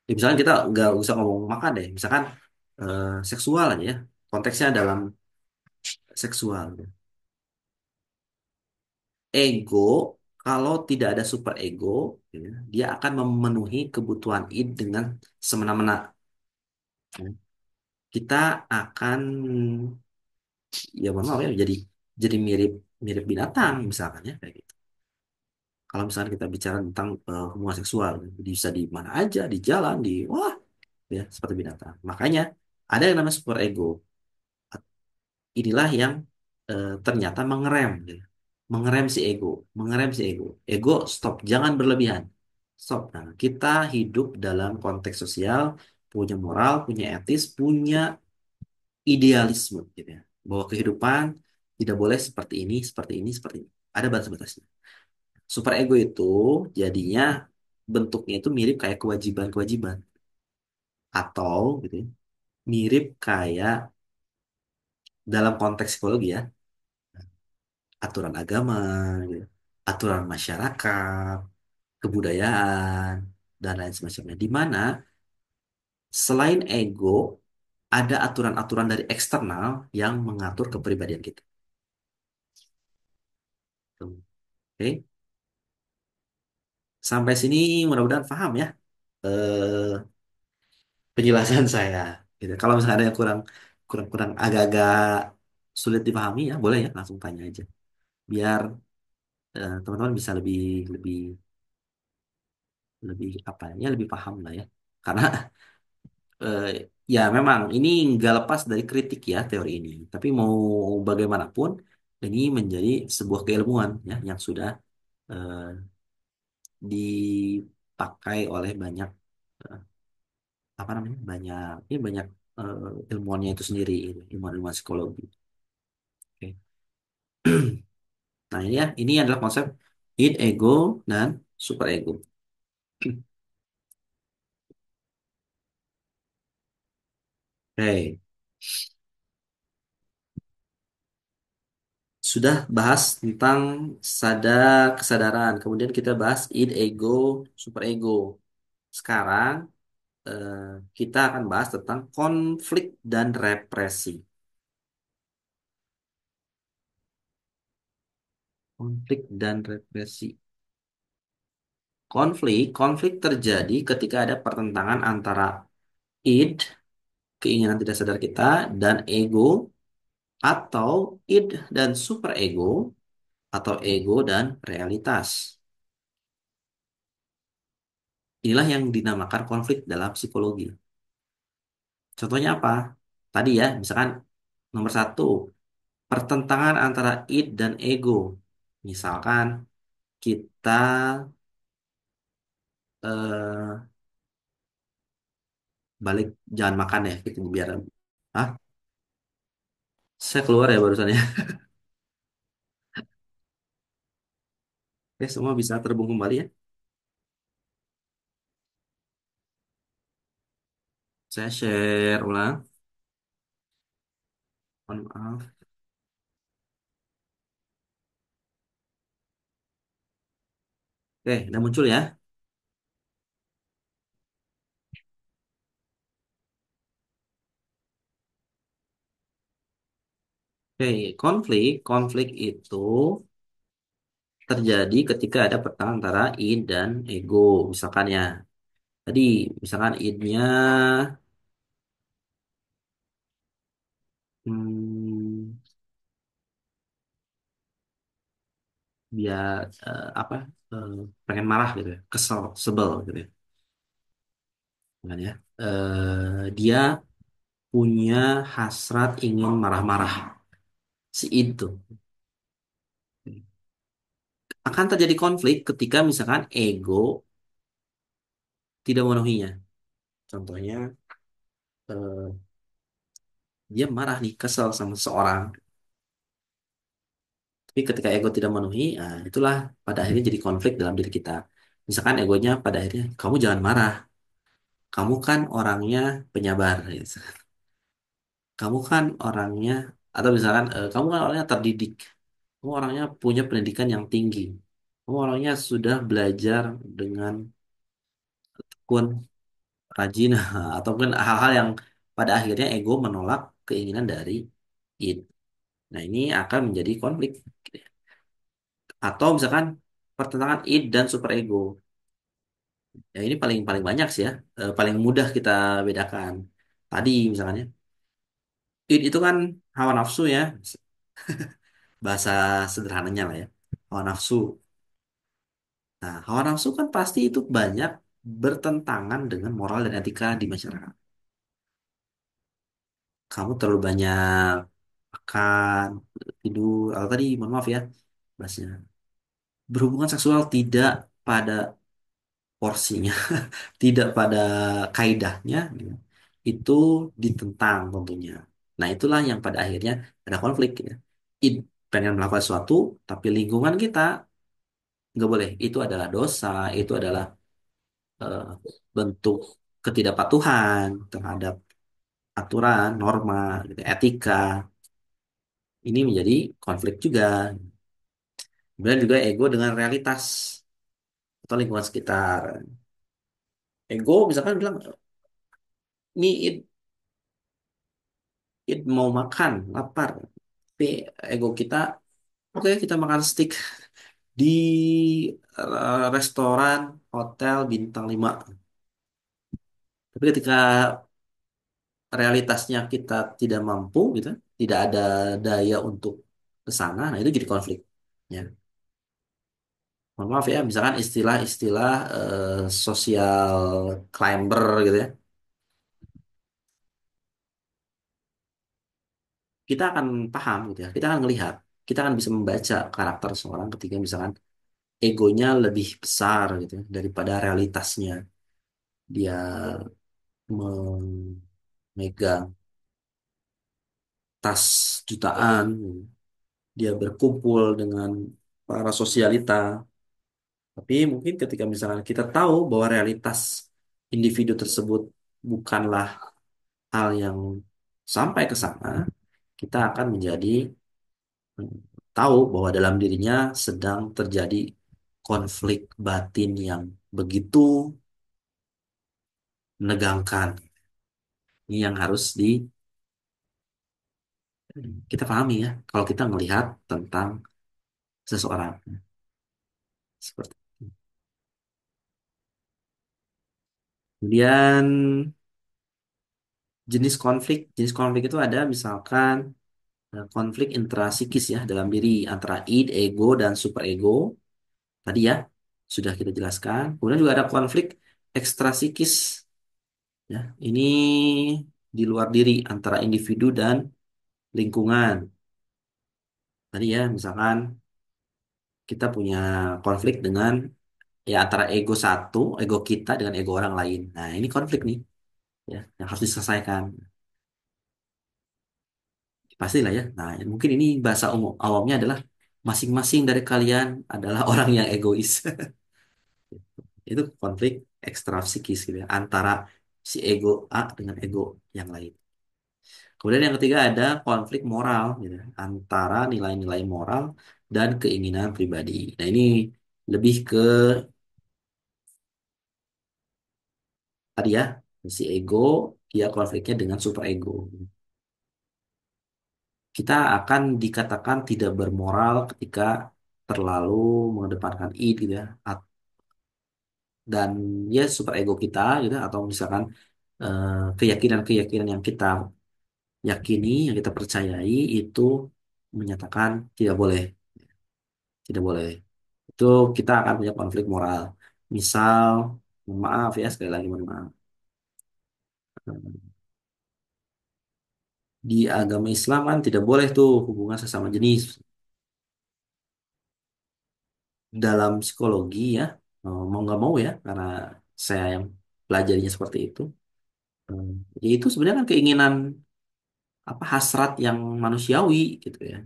Speaker 1: Ya, misalkan kita nggak usah ngomong makan deh, misalkan seksual aja ya. Konteksnya dalam seksual. Ego, kalau tidak ada super ego, ya, dia akan memenuhi kebutuhan id dengan semena-mena. Ya. Kita akan, ya mohon maaf ya, jadi mirip mirip binatang misalkan ya kayak gitu. Kalau misalkan kita bicara tentang hubungan seksual, bisa di mana aja, di jalan, di wah, ya seperti binatang. Makanya ada yang namanya super ego. Inilah yang ternyata mengerem, gitu. Mengerem si ego, mengerem si ego. Ego, stop, jangan berlebihan. Stop. Nah, kita hidup dalam konteks sosial, punya moral, punya etis, punya idealisme, gitu ya. Bahwa kehidupan tidak boleh seperti ini, seperti ini, seperti ini. Ada batas-batasnya. Super ego itu jadinya bentuknya itu mirip kayak kewajiban-kewajiban atau gitu ya, mirip kayak dalam konteks psikologi ya, aturan agama, gitu, aturan masyarakat, kebudayaan, dan lain semacamnya. Di mana selain ego, ada aturan-aturan dari eksternal yang mengatur kepribadian kita. Tuh. Oke, sampai sini mudah-mudahan paham ya eh, penjelasan saya. Gitu. Kalau misalnya ada yang kurang kurang kurang agak-agak sulit dipahami ya, boleh ya langsung tanya aja. Biar teman-teman bisa lebih lebih lebih apa ya, lebih paham lah ya. Karena eh, ya memang ini nggak lepas dari kritik ya teori ini. Tapi mau bagaimanapun ini menjadi sebuah keilmuan ya yang sudah eh, dipakai oleh banyak eh, apa namanya banyak ilmuannya itu sendiri, ilmuwan-ilmuwan psikologi. Oke. Nah ini ya ini adalah konsep id, ego dan super ego. Oke. Sudah bahas tentang kesadaran. Kemudian kita bahas id, ego, super ego. Sekarang eh, kita akan bahas tentang konflik dan represi. Konflik dan represi. Konflik terjadi ketika ada pertentangan antara id, keinginan tidak sadar kita, dan ego, atau id dan super ego, atau ego dan realitas. Inilah yang dinamakan konflik dalam psikologi. Contohnya apa? Tadi ya, misalkan nomor satu, pertentangan antara id dan ego. Misalkan kita eh, balik jangan makan ya, gitu biar ah saya keluar ya barusan ya. Oke, semua bisa terhubung kembali ya. Saya share ulang. Mohon maaf. Oke, udah muncul ya. Oke, konflik itu terjadi ketika ada pertentangan antara id dan ego. Misalkan ya, tadi misalkan id-nya hmm, biar apa eh, pengen marah gitu ya, kesel, sebel gitu ya, kan ya. Dia punya hasrat ingin marah-marah si itu. Akan terjadi konflik ketika misalkan ego tidak memenuhinya. Contohnya eh, dia marah nih, kesel sama seseorang. Tapi ketika ego tidak memenuhi, nah, itulah pada akhirnya jadi konflik dalam diri kita. Misalkan egonya pada akhirnya, kamu jangan marah, kamu kan orangnya penyabar, gitu. Kamu kan orangnya, atau misalkan, kamu kan orangnya terdidik, kamu orangnya punya pendidikan yang tinggi, kamu orangnya sudah belajar dengan tekun, rajin, ataupun hal-hal yang pada akhirnya ego menolak keinginan dari id. Nah, ini akan menjadi konflik. Atau misalkan pertentangan id dan superego. Ya ini paling paling banyak sih ya, paling mudah kita bedakan. Tadi misalnya, id itu kan hawa nafsu ya, bahasa sederhananya lah ya, hawa nafsu. Nah, hawa nafsu kan pasti itu banyak bertentangan dengan moral dan etika di masyarakat. Kamu terlalu banyak makan, tidur, atau tadi mohon maaf ya, bahasnya berhubungan seksual tidak pada porsinya, tidak pada kaidahnya, gitu, itu ditentang tentunya. Nah, itulah yang pada akhirnya ada konflik ya. Pengen melakukan sesuatu, tapi lingkungan kita nggak boleh. Itu adalah dosa, itu adalah eh, bentuk ketidakpatuhan terhadap aturan, norma, gitu, etika. Ini menjadi konflik juga. Kemudian juga ego dengan realitas atau lingkungan sekitar. Ego misalkan bilang, ini mau makan, lapar. Tapi ego kita, oke kita makan steak di restoran, hotel bintang 5. Tapi ketika realitasnya kita tidak mampu gitu, tidak ada daya untuk ke sana, nah itu jadi konflik. Ya. Mohon maaf ya, misalkan istilah-istilah social climber gitu ya. Kita akan paham gitu ya, kita akan melihat, kita akan bisa membaca karakter seorang ketika misalkan egonya lebih besar gitu ya, daripada realitasnya. Dia memegang tas jutaan, dia berkumpul dengan para sosialita. Tapi mungkin ketika misalkan kita tahu bahwa realitas individu tersebut bukanlah hal yang sampai ke sana, kita akan menjadi hmm, tahu bahwa dalam dirinya sedang terjadi konflik batin yang begitu menegangkan. Ini yang harus kita pahami ya, kalau kita melihat tentang seseorang. Seperti itu. Kemudian jenis konflik itu ada misalkan konflik intrasikis ya dalam diri antara id, ego, dan superego. Tadi ya sudah kita jelaskan. Kemudian juga ada konflik ekstrasikis ya. Ini di luar diri antara individu dan lingkungan. Tadi ya misalkan kita punya konflik dengan ya antara ego satu, ego kita dengan ego orang lain. Nah, ini konflik nih ya yang harus diselesaikan. Pastilah ya. Nah, mungkin ini bahasa umum awamnya adalah masing-masing dari kalian adalah orang yang egois. Itu konflik ekstra psikis gitu ya, antara si ego A dengan ego yang lain. Kemudian yang ketiga ada konflik moral gitu ya, antara nilai-nilai moral dan keinginan pribadi. Nah, ini lebih ke tadi ya, si ego dia konfliknya dengan super ego. Kita akan dikatakan tidak bermoral ketika terlalu mengedepankan id gitu ya, dan ya super ego kita gitu, atau misalkan keyakinan-keyakinan yang kita yakini, yang kita percayai itu menyatakan tidak boleh, tidak boleh. Itu kita akan punya konflik moral. Misal, mohon maaf ya sekali lagi mohon maaf. Di agama Islam kan tidak boleh tuh hubungan sesama jenis dalam psikologi ya. Mau nggak mau ya, karena saya yang pelajarinya seperti itu. Ya itu sebenarnya kan keinginan apa hasrat yang manusiawi gitu ya.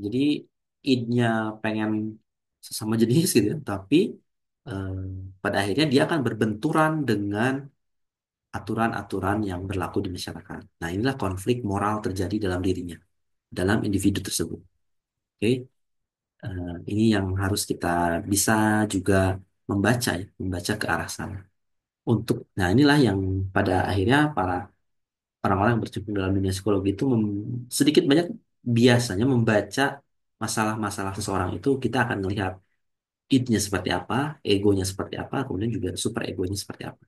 Speaker 1: Jadi id-nya pengen sesama jenis gitu ya, tapi eh, pada akhirnya dia akan berbenturan dengan aturan-aturan yang berlaku di masyarakat. Nah, inilah konflik moral terjadi dalam dirinya, dalam individu tersebut. Oke. Ini yang harus kita bisa juga membaca ya, membaca ke arah sana. Nah inilah yang pada akhirnya para orang-orang yang berkecimpung dalam dunia psikologi itu sedikit banyak biasanya membaca masalah-masalah seseorang itu kita akan melihat id-nya seperti apa, egonya seperti apa, kemudian juga super egonya seperti apa.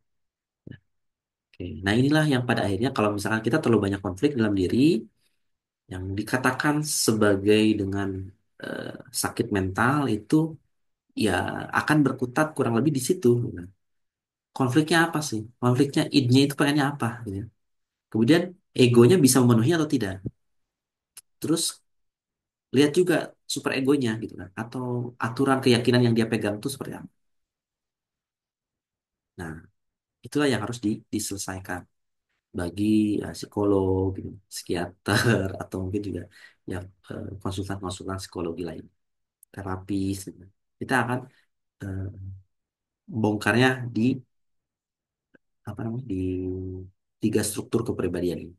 Speaker 1: Oke. Nah inilah yang pada akhirnya kalau misalkan kita terlalu banyak konflik dalam diri yang dikatakan sebagai dengan eh, sakit mental itu ya akan berkutat kurang lebih di situ. Konfliknya apa sih? Konfliknya id-nya itu pengennya apa? Gitu ya. Kemudian egonya bisa memenuhi atau tidak. Terus lihat juga super egonya gitu kan. Atau aturan keyakinan yang dia pegang itu seperti apa. Nah, itulah yang harus diselesaikan bagi psikolog, gitu, psikiater, atau mungkin juga ya konsultan-konsultan psikologi lain, terapis. Gitu. Kita akan eh, bongkarnya di apa namanya di tiga struktur kepribadian ini.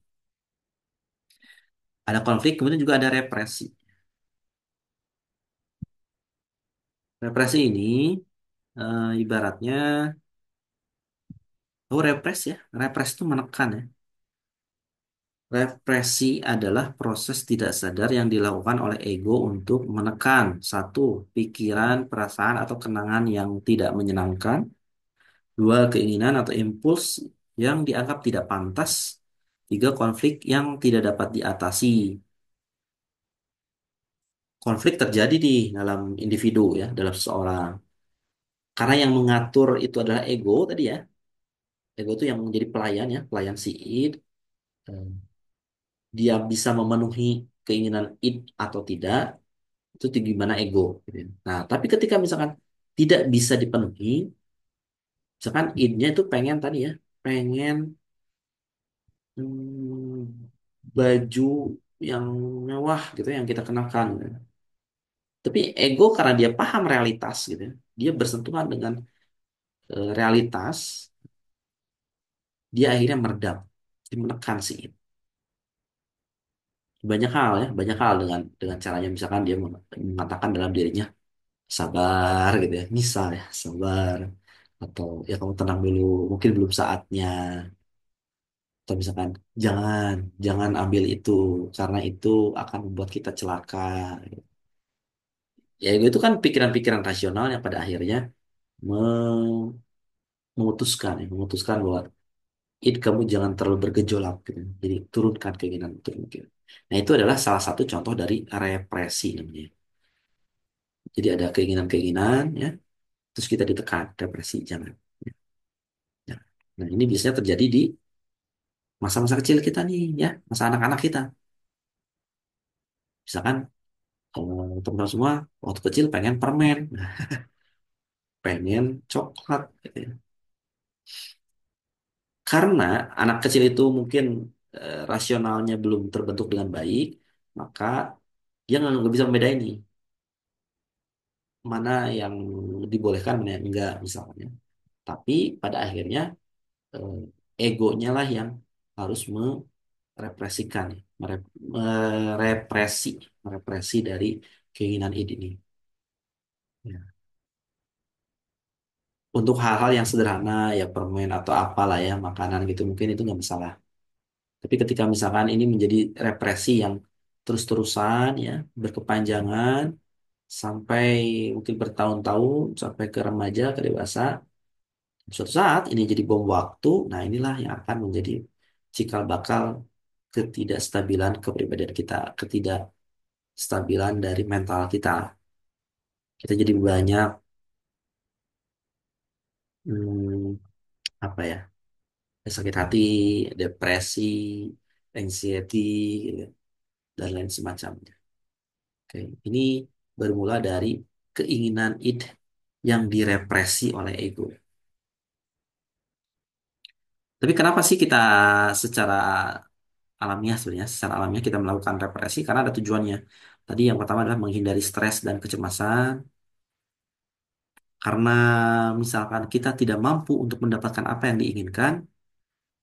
Speaker 1: Ada konflik, kemudian juga ada represi. Represi ini ibaratnya, oh repres ya, repres itu menekan ya. Represi adalah proses tidak sadar yang dilakukan oleh ego untuk menekan satu, pikiran, perasaan, atau kenangan yang tidak menyenangkan. Dua, keinginan atau impuls yang dianggap tidak pantas. Tiga, konflik yang tidak dapat diatasi. Konflik terjadi di dalam individu ya, dalam seseorang. Karena yang mengatur itu adalah ego tadi ya. Ego itu yang menjadi pelayan ya, pelayan si id. Eh, Dia bisa memenuhi keinginan id atau tidak, itu gimana ego. Gitu ya. Nah, tapi ketika misalkan tidak bisa dipenuhi, misalkan id-nya itu pengen tadi ya, pengen baju yang mewah gitu ya, yang kita kenakan. Gitu. Tapi ego karena dia paham realitas gitu ya, dia bersentuhan dengan realitas, dia akhirnya meredam, dia menekan si id. Banyak hal ya, banyak hal dengan caranya misalkan dia mengatakan dalam dirinya sabar gitu ya, misal ya sabar atau ya kamu tenang dulu, mungkin belum saatnya, atau misalkan jangan jangan ambil itu karena itu akan membuat kita celaka. Ya itu kan pikiran-pikiran rasional yang pada akhirnya me- memutuskan bahwa it kamu jangan terlalu bergejolak gitu. Jadi turunkan keinginan turunkan. Nah itu adalah salah satu contoh dari represi namanya. Jadi ada keinginan-keinginan ya, terus kita ditekan, represi jangan. Ya. Nah ini biasanya terjadi di masa-masa kecil kita nih ya, masa anak-anak kita. Misalkan teman-teman semua waktu kecil pengen permen, nah, pengen coklat gitu ya. Karena anak kecil itu mungkin rasionalnya belum terbentuk dengan baik, maka dia nggak bisa membedain nih mana yang dibolehkan, mana yang enggak misalnya. Tapi pada akhirnya eh, egonya lah yang harus merepresikan, merepresi, merepresi dari keinginan ini. Ya. Untuk hal-hal yang sederhana ya permen atau apalah ya makanan gitu mungkin itu nggak masalah. Tapi ketika misalkan ini menjadi represi yang terus-terusan ya berkepanjangan sampai mungkin bertahun-tahun sampai ke remaja ke dewasa, suatu saat ini jadi bom waktu. Nah inilah yang akan menjadi cikal bakal ketidakstabilan kepribadian kita, ketidakstabilan dari mental kita. Kita jadi banyak hmm, apa ya? Sakit hati, depresi, anxiety, gitu, dan lain semacamnya. Oke, ini bermula dari keinginan id yang direpresi oleh ego. Tapi kenapa sih kita secara alamiah sebenarnya, secara alamiah kita melakukan represi? Karena ada tujuannya. Tadi yang pertama adalah menghindari stres dan kecemasan. Karena misalkan kita tidak mampu untuk mendapatkan apa yang diinginkan,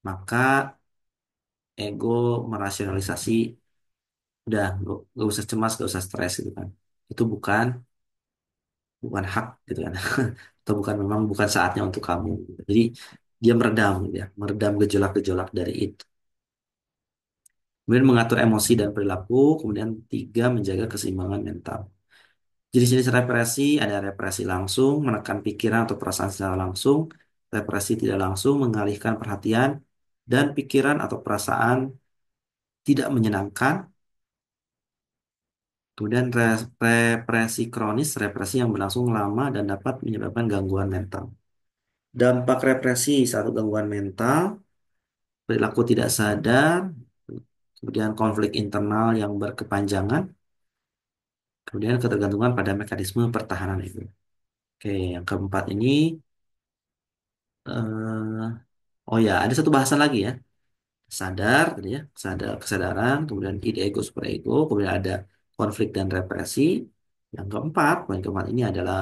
Speaker 1: maka ego merasionalisasi, udah gak usah cemas, gak usah stres gitu kan. Itu bukan hak gitu kan. Atau bukan saatnya untuk kamu. Jadi dia meredam gitu ya, meredam gejolak-gejolak dari itu. Kemudian mengatur emosi dan perilaku. Kemudian tiga, menjaga keseimbangan mental. Jenis-jenis represi ada represi langsung, menekan pikiran atau perasaan secara langsung, represi tidak langsung, mengalihkan perhatian dan pikiran atau perasaan tidak menyenangkan. Kemudian represi kronis, represi yang berlangsung lama dan dapat menyebabkan gangguan mental. Dampak represi satu, gangguan mental, perilaku tidak sadar, kemudian konflik internal yang berkepanjangan, kemudian ketergantungan pada mekanisme pertahanan itu. Oke, yang keempat ini, oh ya, ada satu bahasan lagi ya. Sadar, tadi ya, kesadaran, kemudian ide ego, super ego, kemudian ada konflik dan represi. Yang keempat, poin keempat ini adalah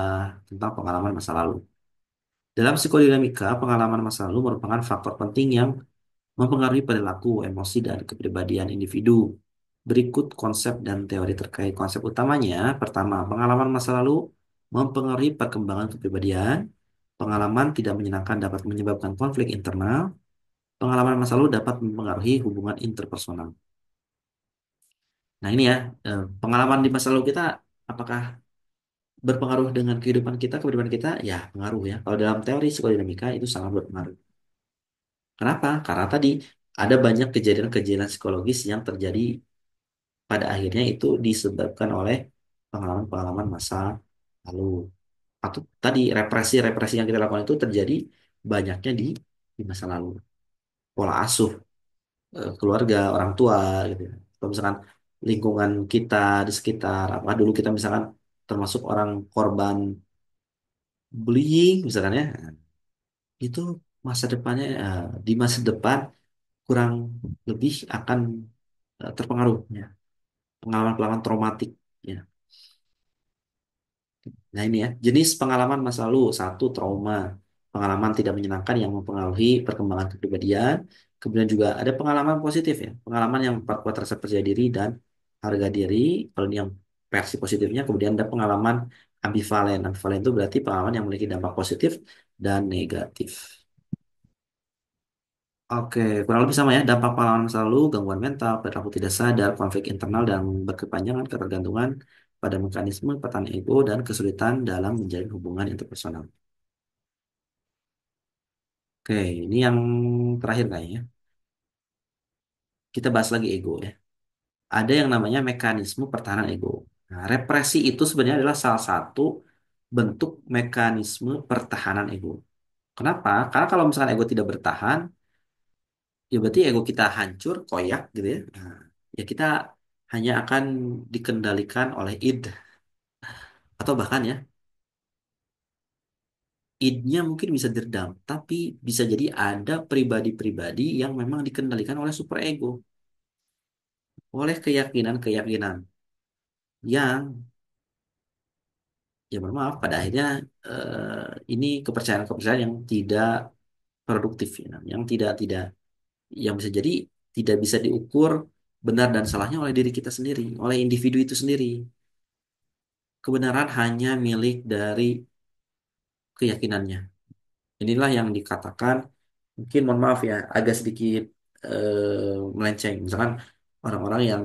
Speaker 1: tentang pengalaman masa lalu. Dalam psikodinamika, pengalaman masa lalu merupakan faktor penting yang mempengaruhi perilaku, emosi, dan kepribadian individu. Berikut konsep dan teori terkait. Konsep utamanya, pertama, pengalaman masa lalu mempengaruhi perkembangan kepribadian. Pengalaman tidak menyenangkan dapat menyebabkan konflik internal. Pengalaman masa lalu dapat mempengaruhi hubungan interpersonal. Nah ini ya, pengalaman di masa lalu kita apakah berpengaruh dengan kehidupan kita? Ya, pengaruh ya. Kalau dalam teori psikodinamika itu sangat berpengaruh. Kenapa? Karena tadi ada banyak kejadian-kejadian psikologis yang terjadi pada akhirnya itu disebabkan oleh pengalaman-pengalaman masa lalu. Atau tadi represi-represi yang kita lakukan itu terjadi banyaknya di masa lalu. Pola asuh, keluarga, orang tua gitu ya. Atau misalkan lingkungan kita di sekitar, apa dulu kita misalkan termasuk orang korban bullying misalkan ya, nah, itu masa depannya di masa depan kurang lebih akan terpengaruh ya, pengalaman-pengalaman traumatik ya. Nah ini ya, jenis pengalaman masa lalu. Satu, trauma. Pengalaman tidak menyenangkan yang mempengaruhi perkembangan kepribadian. Kemudian juga ada pengalaman positif ya. Pengalaman yang memperkuat rasa percaya diri dan harga diri. Kalau ini yang versi positifnya. Kemudian ada pengalaman ambivalen. Ambivalen itu berarti pengalaman yang memiliki dampak positif dan negatif. Oke, kurang lebih sama ya. Dampak pengalaman masa lalu, gangguan mental, perilaku tidak sadar, konflik internal dan berkepanjangan, ketergantungan pada mekanisme pertahanan ego, dan kesulitan dalam menjalin hubungan interpersonal. Oke, ini yang terakhir kayaknya. Kita bahas lagi ego ya. Ada yang namanya mekanisme pertahanan ego. Nah, represi itu sebenarnya adalah salah satu bentuk mekanisme pertahanan ego. Kenapa? Karena kalau misalkan ego tidak bertahan, ya berarti ego kita hancur, koyak gitu ya. Nah, ya kita hanya akan dikendalikan oleh id, atau bahkan ya id-nya mungkin bisa diredam, tapi bisa jadi ada pribadi-pribadi yang memang dikendalikan oleh superego, oleh keyakinan-keyakinan yang, ya mohon maaf, pada akhirnya ini kepercayaan-kepercayaan yang tidak produktif ya, yang tidak tidak yang bisa jadi tidak bisa diukur benar dan salahnya oleh diri kita sendiri, oleh individu itu sendiri. Kebenaran hanya milik dari keyakinannya. Inilah yang dikatakan, mungkin mohon maaf ya, agak sedikit melenceng. Misalkan orang-orang yang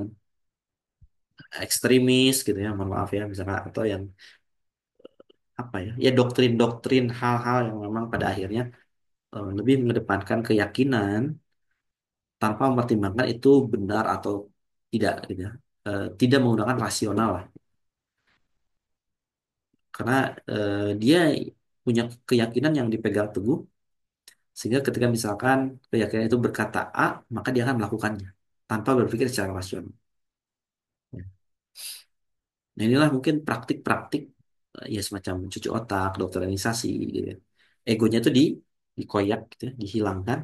Speaker 1: ekstremis gitu ya, mohon maaf ya, misalkan atau yang apa ya, ya doktrin-doktrin hal-hal yang memang pada akhirnya lebih mengedepankan keyakinan tanpa mempertimbangkan itu benar atau tidak gitu ya. Tidak menggunakan rasional lah, karena dia punya keyakinan yang dipegang teguh, sehingga ketika misalkan keyakinan itu berkata A, maka dia akan melakukannya tanpa berpikir secara rasional. Ya. Nah inilah mungkin praktik-praktik ya semacam cuci otak, dokterinisasi gitu ya. Egonya itu dikoyak gitu ya, dihilangkan,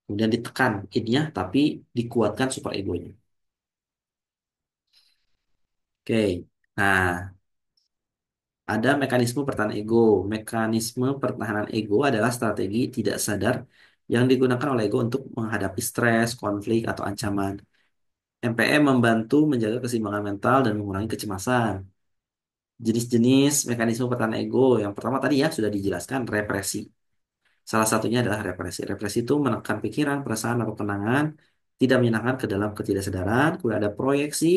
Speaker 1: kemudian ditekan id-nya, tapi dikuatkan super egonya. Oke. Nah, ada mekanisme pertahanan ego. Mekanisme pertahanan ego adalah strategi tidak sadar yang digunakan oleh ego untuk menghadapi stres, konflik, atau ancaman. MPM membantu menjaga keseimbangan mental dan mengurangi kecemasan. Jenis-jenis mekanisme pertahanan ego. Yang pertama tadi ya sudah dijelaskan represi. Salah satunya adalah represi. Represi itu menekan pikiran, perasaan, atau kenangan tidak menyenangkan ke dalam ketidaksadaran. Kemudian ada proyeksi,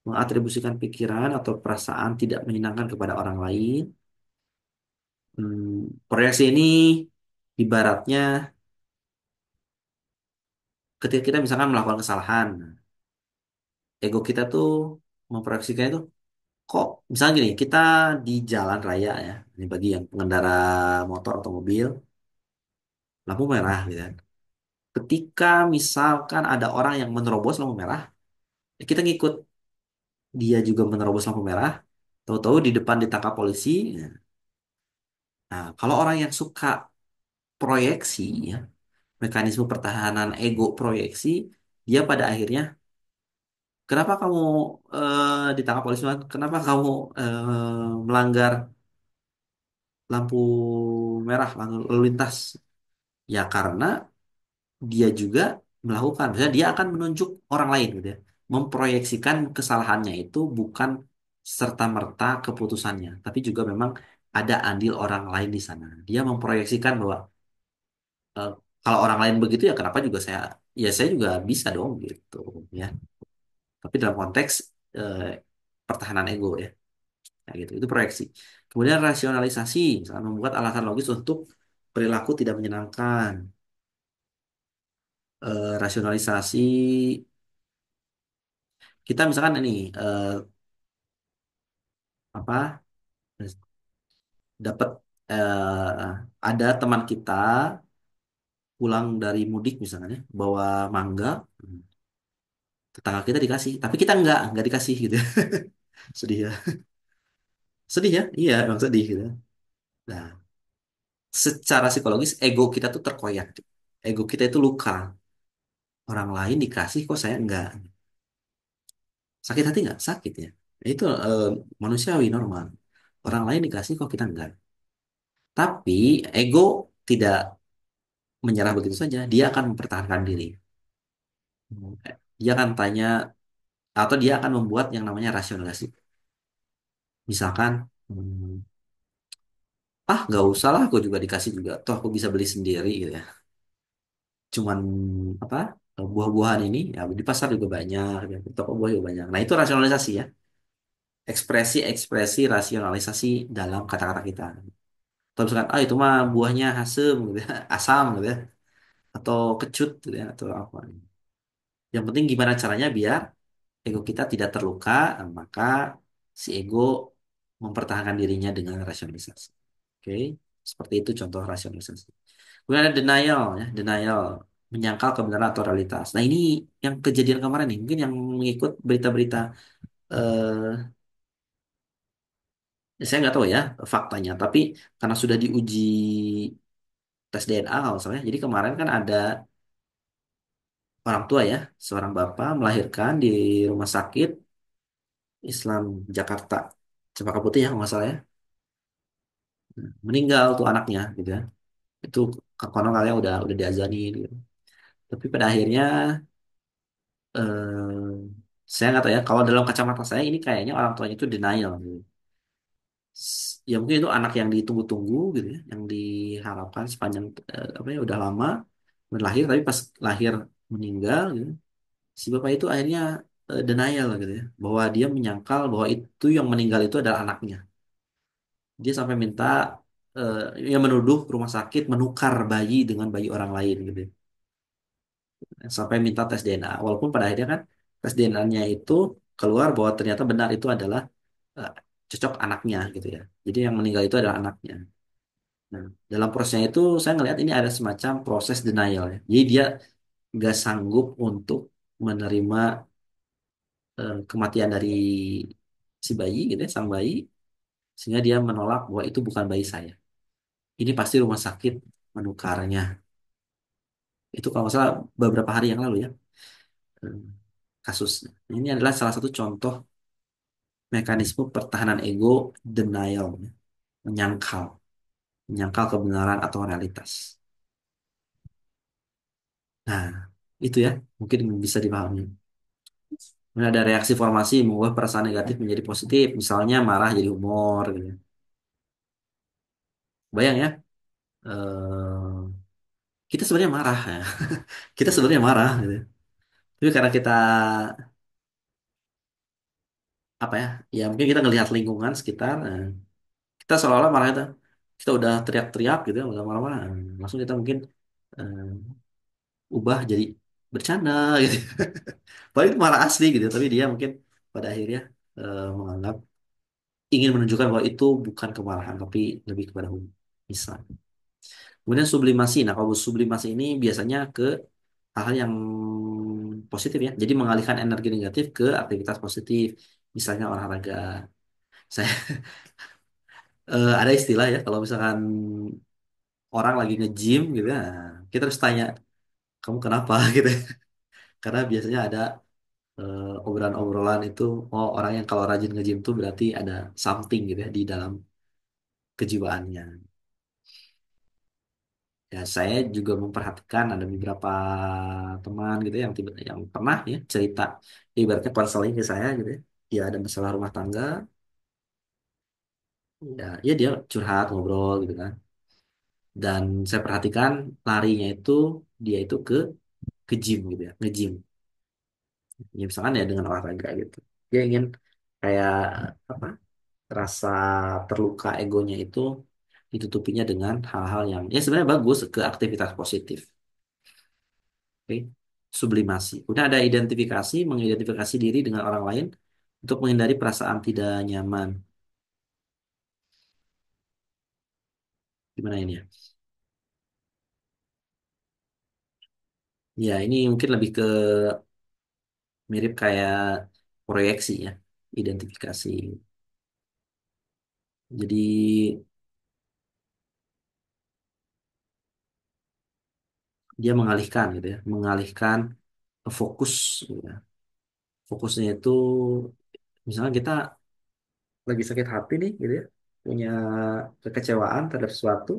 Speaker 1: mengatribusikan pikiran atau perasaan tidak menyenangkan kepada orang lain. Proyeksi ini ibaratnya ketika kita misalkan melakukan kesalahan, ego kita tuh memproyeksikan itu kok misalnya gini, kita di jalan raya ya, ini bagi yang pengendara motor atau mobil, lampu merah gitu kan. Ketika misalkan ada orang yang menerobos lampu merah, ya kita ngikut dia juga menerobos lampu merah, tahu-tahu di depan ditangkap polisi. Nah, kalau orang yang suka proyeksi ya, mekanisme pertahanan ego proyeksi, dia pada akhirnya kenapa kamu ditangkap polisi? Kenapa kamu melanggar lampu merah, lalu lintas? Ya karena dia juga melakukan, misalnya dia akan menunjuk orang lain gitu ya, memproyeksikan kesalahannya itu bukan serta-merta keputusannya, tapi juga memang ada andil orang lain di sana. Dia memproyeksikan bahwa eh, kalau orang lain begitu ya kenapa juga saya, ya saya juga bisa dong gitu ya. Tapi dalam konteks eh, pertahanan ego ya. Nah, gitu. Itu proyeksi. Kemudian rasionalisasi, misalnya membuat alasan logis untuk perilaku tidak menyenangkan. Rasionalisasi, kita misalkan ini apa dapat ada teman kita pulang dari mudik misalnya ya, bawa mangga, tetangga kita dikasih, tapi kita nggak dikasih gitu. Sedih ya, sedih ya, iya emang sedih gitu. Nah, secara psikologis ego kita tuh terkoyak, ego kita itu luka. Orang lain dikasih kok saya enggak. Sakit hati nggak? Sakit ya. Ya itu manusiawi normal. Orang lain dikasih kok kita enggak. Tapi ego tidak menyerah begitu saja. Dia akan mempertahankan diri. Dia akan tanya atau dia akan membuat yang namanya rasionalisasi. Misalkan, nggak usah lah, aku juga dikasih juga. Toh aku bisa beli sendiri gitu ya. Cuman apa? Buah-buahan ini ya di pasar juga banyak, ya, di toko buah juga banyak. Nah itu rasionalisasi ya. Ekspresi-ekspresi rasionalisasi dalam kata-kata kita. Atau misalkan, itu mah buahnya asem gitu ya, asam gitu ya, atau kecut gitu ya, atau apa. Yang penting gimana caranya biar ego kita tidak terluka, maka si ego mempertahankan dirinya dengan rasionalisasi. Oke, seperti itu contoh rasionalisasi. Kemudian ada denial ya, denial menyangkal kebenaran atau realitas. Nah ini yang kejadian kemarin nih, mungkin yang mengikut berita-berita, saya nggak tahu ya faktanya, tapi karena sudah diuji tes DNA kalau misalnya, jadi kemarin kan ada orang tua ya, seorang bapak melahirkan di rumah sakit Islam Jakarta, Cempaka Putih ya kalau nggak salah ya. Meninggal tuh anaknya gitu ya. Itu konon kalian udah diazani gitu. Tapi pada akhirnya eh, saya nggak tahu ya, kalau dalam kacamata saya ini kayaknya orang tuanya itu denial gitu. Ya mungkin itu anak yang ditunggu-tunggu gitu ya, yang diharapkan sepanjang apa ya udah lama lahir, tapi pas lahir meninggal gitu. Si bapak itu akhirnya denial gitu ya, bahwa dia menyangkal bahwa itu yang meninggal itu adalah anaknya. Dia sampai minta eh, ya menuduh rumah sakit menukar bayi dengan bayi orang lain gitu ya. Sampai minta tes DNA. Walaupun pada akhirnya kan tes DNA-nya itu keluar bahwa ternyata benar itu adalah eh, cocok anaknya gitu ya. Jadi yang meninggal itu adalah anaknya. Nah, dalam prosesnya itu saya ngelihat ini ada semacam proses denial ya. Jadi dia nggak sanggup untuk menerima kematian dari si bayi gitu ya, sang bayi, sehingga dia menolak bahwa itu bukan bayi saya. Ini pasti rumah sakit menukarnya. Itu kalau nggak salah beberapa hari yang lalu ya, eh, kasusnya. Ini adalah salah satu contoh mekanisme pertahanan ego denial, menyangkal, menyangkal kebenaran atau realitas. Nah, itu ya, mungkin bisa dipahami. Kemudian ada reaksi formasi mengubah perasaan negatif menjadi positif, misalnya marah jadi humor, gitu. Bayang ya, kita sebenarnya marah ya. Kita sebenarnya marah gitu. Tapi karena kita apa ya? Ya mungkin kita ngelihat lingkungan sekitar, kita seolah-olah marah itu. Kita udah teriak-teriak gitu, ya, udah marah-marah. Langsung kita mungkin eh, ubah jadi bercanda gitu. Paling itu marah asli gitu, tapi dia mungkin pada akhirnya menganggap ingin menunjukkan bahwa itu bukan kemarahan, tapi lebih kepada humor. Misal. Kemudian sublimasi. Nah, kalau sublimasi ini biasanya ke hal-hal yang positif ya. Jadi mengalihkan energi negatif ke aktivitas positif. Misalnya olahraga. Saya ada istilah ya kalau misalkan orang lagi nge-gym gitu ya, kita harus tanya, kamu kenapa gitu. Karena biasanya ada obrolan-obrolan itu, oh orang yang kalau rajin nge-gym tuh berarti ada something gitu ya di dalam kejiwaannya. Ya, saya juga memperhatikan ada beberapa teman gitu ya yang tiba yang pernah ya cerita ibaratnya konseling ke saya gitu ya. Dia ada masalah rumah tangga, ya dia curhat ngobrol gitu kan. Dan saya perhatikan larinya itu dia itu ke gym gitu ya, nge-gym. Ya misalkan ya dengan olahraga gitu. Dia ingin kayak apa? Rasa terluka egonya itu ditutupinya dengan hal-hal yang ya sebenarnya bagus ke aktivitas positif. Oke. Sublimasi. Kemudian ada identifikasi, mengidentifikasi diri dengan orang lain untuk menghindari perasaan tidak nyaman. Gimana ini ya? Ya, ini mungkin lebih ke mirip kayak proyeksi ya, identifikasi. Jadi dia mengalihkan gitu ya, mengalihkan fokus gitu ya. Fokusnya itu misalnya kita lagi sakit hati nih gitu ya, punya kekecewaan terhadap sesuatu,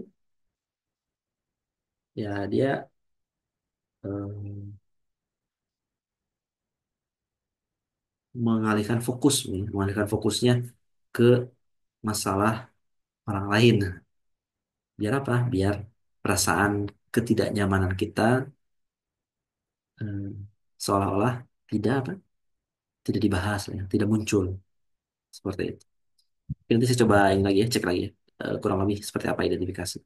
Speaker 1: ya dia em, mengalihkan fokus, nih, mengalihkan fokusnya ke masalah orang lain. Biar apa? Biar perasaan ketidaknyamanan kita em, seolah-olah tidak apa? Tidak dibahas, ya, tidak muncul seperti itu. Nanti saya coba ini lagi ya, cek lagi ya. Kurang lebih seperti apa identifikasi.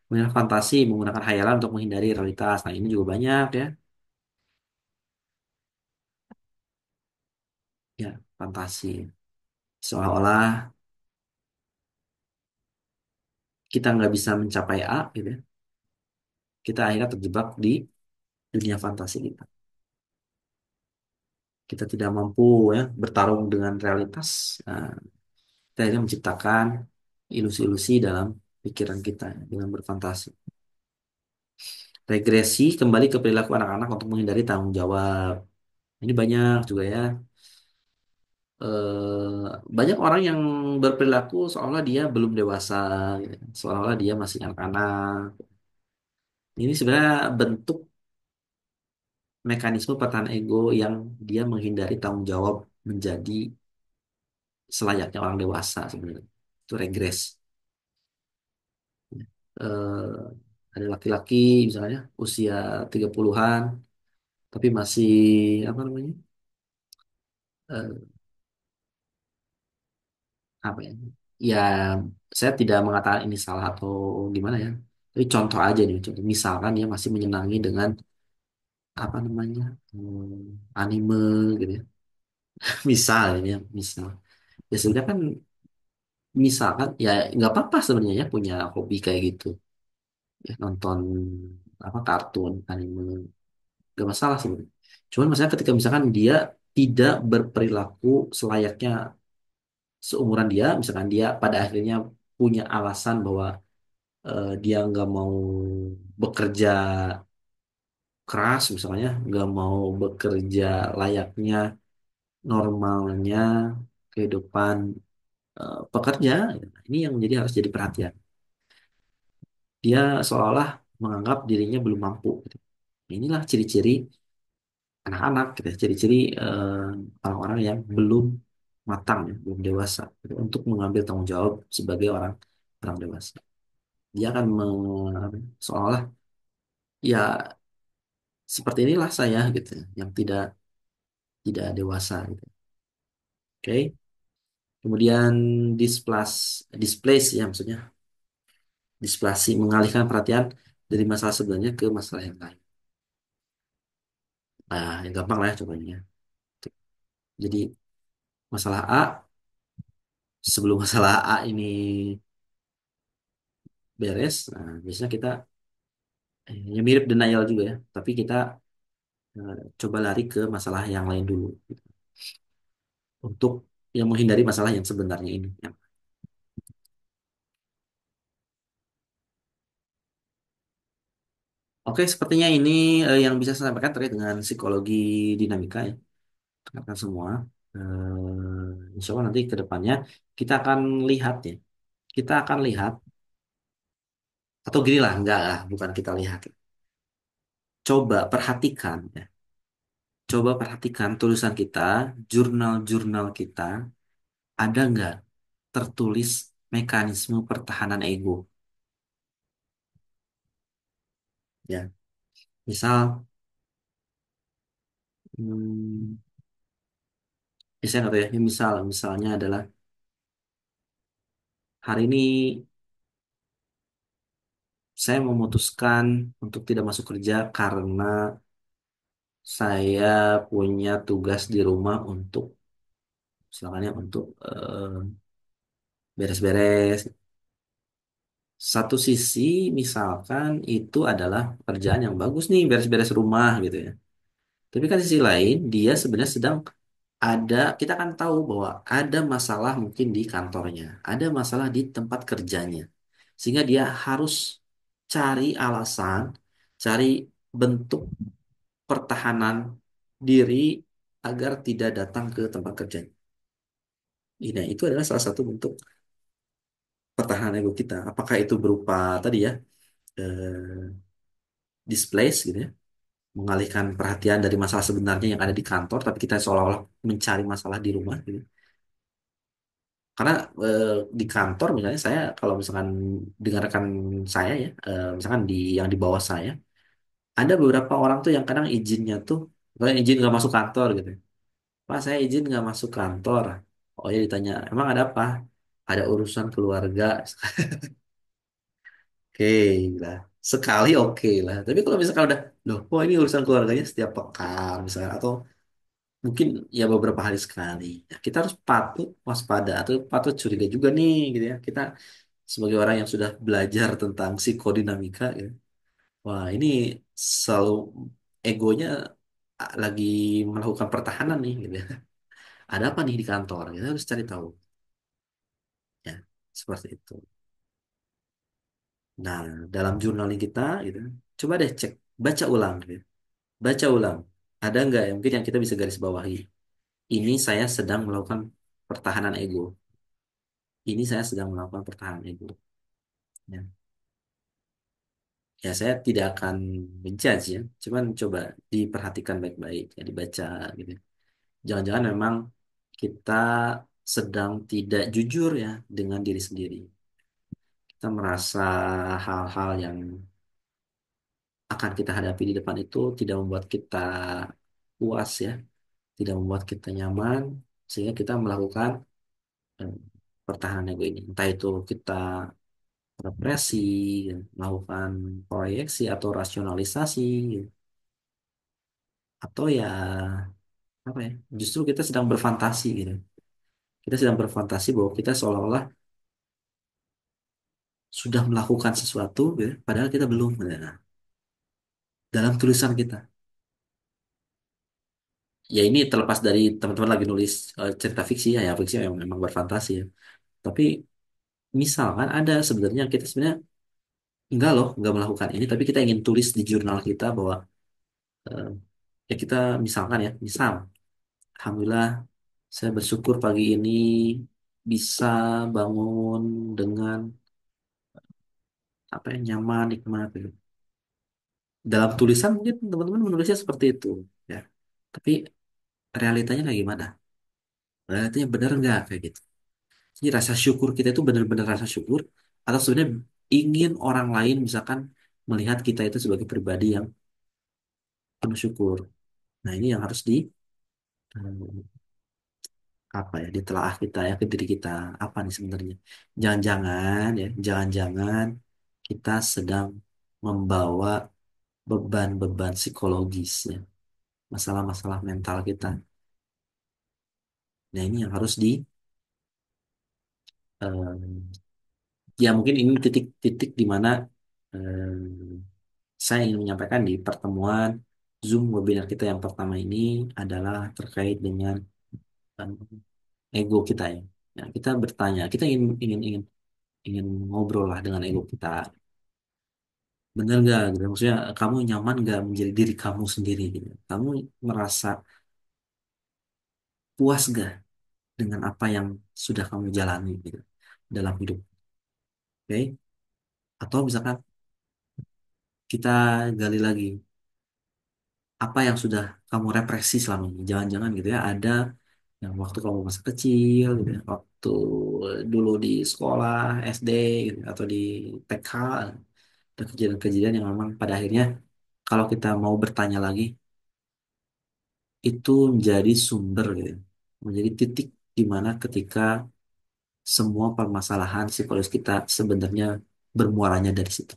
Speaker 1: Kemudian fantasi menggunakan hayalan untuk menghindari realitas. Nah, ini juga banyak ya. Ya, fantasi. Seolah-olah kita nggak bisa mencapai A gitu ya. Kita akhirnya terjebak di dunia fantasi kita. Kita tidak mampu ya bertarung dengan realitas. Nah, kita akhirnya menciptakan ilusi-ilusi dalam pikiran kita ya, dengan berfantasi. Regresi kembali ke perilaku anak-anak untuk menghindari tanggung jawab. Ini banyak juga ya. Banyak orang yang berperilaku seolah dia belum dewasa, gitu. Seolah-olah dia masih anak-anak. Ini sebenarnya bentuk mekanisme pertahanan ego yang dia menghindari tanggung jawab menjadi selayaknya orang dewasa sebenarnya. Itu regres. Eh, ada laki-laki misalnya usia 30-an tapi masih apa namanya? eh, apa ya? Ya, saya tidak mengatakan ini salah atau gimana ya. Tapi contoh aja nih, contoh misalkan dia masih menyenangi dengan apa namanya? Anime gitu ya. Misal ini ya, misal. Ya sebenarnya kan misalkan ya nggak apa-apa sebenarnya ya punya hobi kayak gitu. Ya nonton apa kartun, anime, nggak masalah sebenarnya. Cuman masalah ketika misalkan dia tidak berperilaku selayaknya seumuran dia, misalkan dia pada akhirnya punya alasan bahwa dia nggak mau bekerja keras misalnya, nggak mau bekerja layaknya normalnya, kehidupan pekerja, ya, ini yang menjadi harus jadi perhatian. Dia seolah menganggap dirinya belum mampu, gitu. Inilah ciri-ciri anak-anak, gitu ya. Ciri-ciri orang-orang yang belum matang, ya, belum dewasa, gitu, untuk mengambil tanggung jawab sebagai orang orang dewasa. Dia akan seolah ya seperti inilah saya, gitu, yang tidak tidak dewasa, gitu. Oke. Kemudian displace ya, maksudnya displasi, mengalihkan perhatian dari masalah sebenarnya ke masalah yang lain. Nah, yang gampang lah ya contohnya. Jadi masalah A, sebelum masalah A ini beres, nah, biasanya kita ya mirip denial juga ya, tapi kita coba lari ke masalah yang lain dulu gitu. Untuk yang menghindari masalah yang sebenarnya ini. Oke, sepertinya ini yang bisa saya sampaikan terkait dengan psikologi dinamika ya, rekan semua. Insya Allah nanti ke depannya kita akan lihat ya, kita akan lihat atau gini lah, enggak lah, bukan kita lihat. Coba perhatikan ya, coba perhatikan tulisan kita, jurnal-jurnal kita, ada nggak tertulis mekanisme pertahanan ego ya. Misal, hmm, saya nggak tahu ya, ini misalnya adalah hari ini saya memutuskan untuk tidak masuk kerja karena saya punya tugas di rumah untuk, misalnya untuk beres-beres. Satu sisi misalkan itu adalah pekerjaan yang bagus nih, beres-beres rumah gitu ya. Tapi kan sisi lain dia sebenarnya sedang ada, kita kan tahu bahwa ada masalah mungkin di kantornya, ada masalah di tempat kerjanya. Sehingga dia harus cari alasan, cari bentuk pertahanan diri agar tidak datang ke tempat kerjanya. Nah, itu adalah salah satu bentuk pertahanan ego kita. Apakah itu berupa tadi ya, displace gitu ya, mengalihkan perhatian dari masalah sebenarnya yang ada di kantor, tapi kita seolah-olah mencari masalah di rumah gitu. Karena di kantor misalnya saya, kalau misalkan dengarkan saya ya, misalkan yang di bawah saya, ada beberapa orang tuh yang kadang izinnya tuh, kayak izin nggak masuk kantor gitu. Pak, saya izin nggak masuk kantor. Oh ya, ditanya, emang ada apa? Ada urusan keluarga. Oke lah, sekali oke lah. Tapi kalau misalkan udah, loh, oh ini urusan keluarganya setiap pekan misalnya, atau mungkin ya beberapa hari sekali. Ya, kita harus patut waspada atau patut curiga juga nih, gitu ya. Kita sebagai orang yang sudah belajar tentang psikodinamika, ya. Wah, ini selalu egonya lagi melakukan pertahanan nih, gitu ya. Ada apa nih di kantor? Kita harus cari tahu, ya. Seperti itu. Nah, dalam journaling kita, gitu, coba deh cek, baca ulang, gitu. Baca ulang. Ada nggak yang mungkin yang kita bisa garis bawahi? Ini saya sedang melakukan pertahanan ego. Ini saya sedang melakukan pertahanan ego. Ya, ya saya tidak akan menjudge ya. Cuman coba diperhatikan baik-baik, ya dibaca gitu. Jangan-jangan memang kita sedang tidak jujur ya dengan diri sendiri. Kita merasa hal-hal yang akan kita hadapi di depan itu tidak membuat kita puas ya, tidak membuat kita nyaman, sehingga kita melakukan eh, pertahanan ego ini. Entah itu kita represi, melakukan proyeksi atau rasionalisasi, atau ya apa ya? Justru kita sedang berfantasi gitu. Kita sedang berfantasi bahwa kita seolah-olah sudah melakukan sesuatu, gitu, padahal kita belum. Gitu. Nah, dalam tulisan kita, ya ini terlepas dari teman-teman lagi nulis cerita fiksi ya, ya fiksi memang berfantasi ya. Tapi misalkan ada sebenarnya kita sebenarnya enggak loh, enggak melakukan ini, tapi kita ingin tulis di jurnal kita bahwa eh, ya kita misalkan ya, misal, alhamdulillah Saya bersyukur pagi ini bisa bangun dengan apa yang nyaman, nikmat gitu. Dalam tulisan mungkin teman-teman menulisnya seperti itu, ya. Tapi realitanya kayak gimana? Realitanya benar nggak kayak gitu? Jadi rasa syukur kita itu benar-benar rasa syukur atau sebenarnya ingin orang lain misalkan melihat kita itu sebagai pribadi yang penuh syukur. Nah, ini yang harus di apa ya ditelaah kita ya ke diri kita apa nih sebenarnya. Jangan-jangan ya, jangan-jangan kita sedang membawa beban-beban psikologis ya, masalah-masalah mental kita. Nah, ini yang harus di ya mungkin ini titik-titik di mana saya ingin menyampaikan di pertemuan Zoom webinar kita yang pertama ini adalah terkait dengan eh, ego kita ya. Ya, kita bertanya, kita ingin ngobrol lah dengan ego kita. Bener nggak? Gitu. Maksudnya kamu nyaman nggak menjadi diri kamu sendiri gitu. Kamu merasa puas nggak dengan apa yang sudah kamu jalani gitu dalam hidup. Oke? Atau misalkan kita gali lagi apa yang sudah kamu represi selama ini. Jangan-jangan gitu ya ada yang waktu kamu masih kecil gitu ya, waktu dulu di sekolah SD gitu, atau di TK ada kejadian-kejadian yang memang pada akhirnya kalau kita mau bertanya lagi itu menjadi sumber gitu ya. Menjadi titik di mana ketika semua permasalahan psikologis kita sebenarnya bermuaranya dari situ.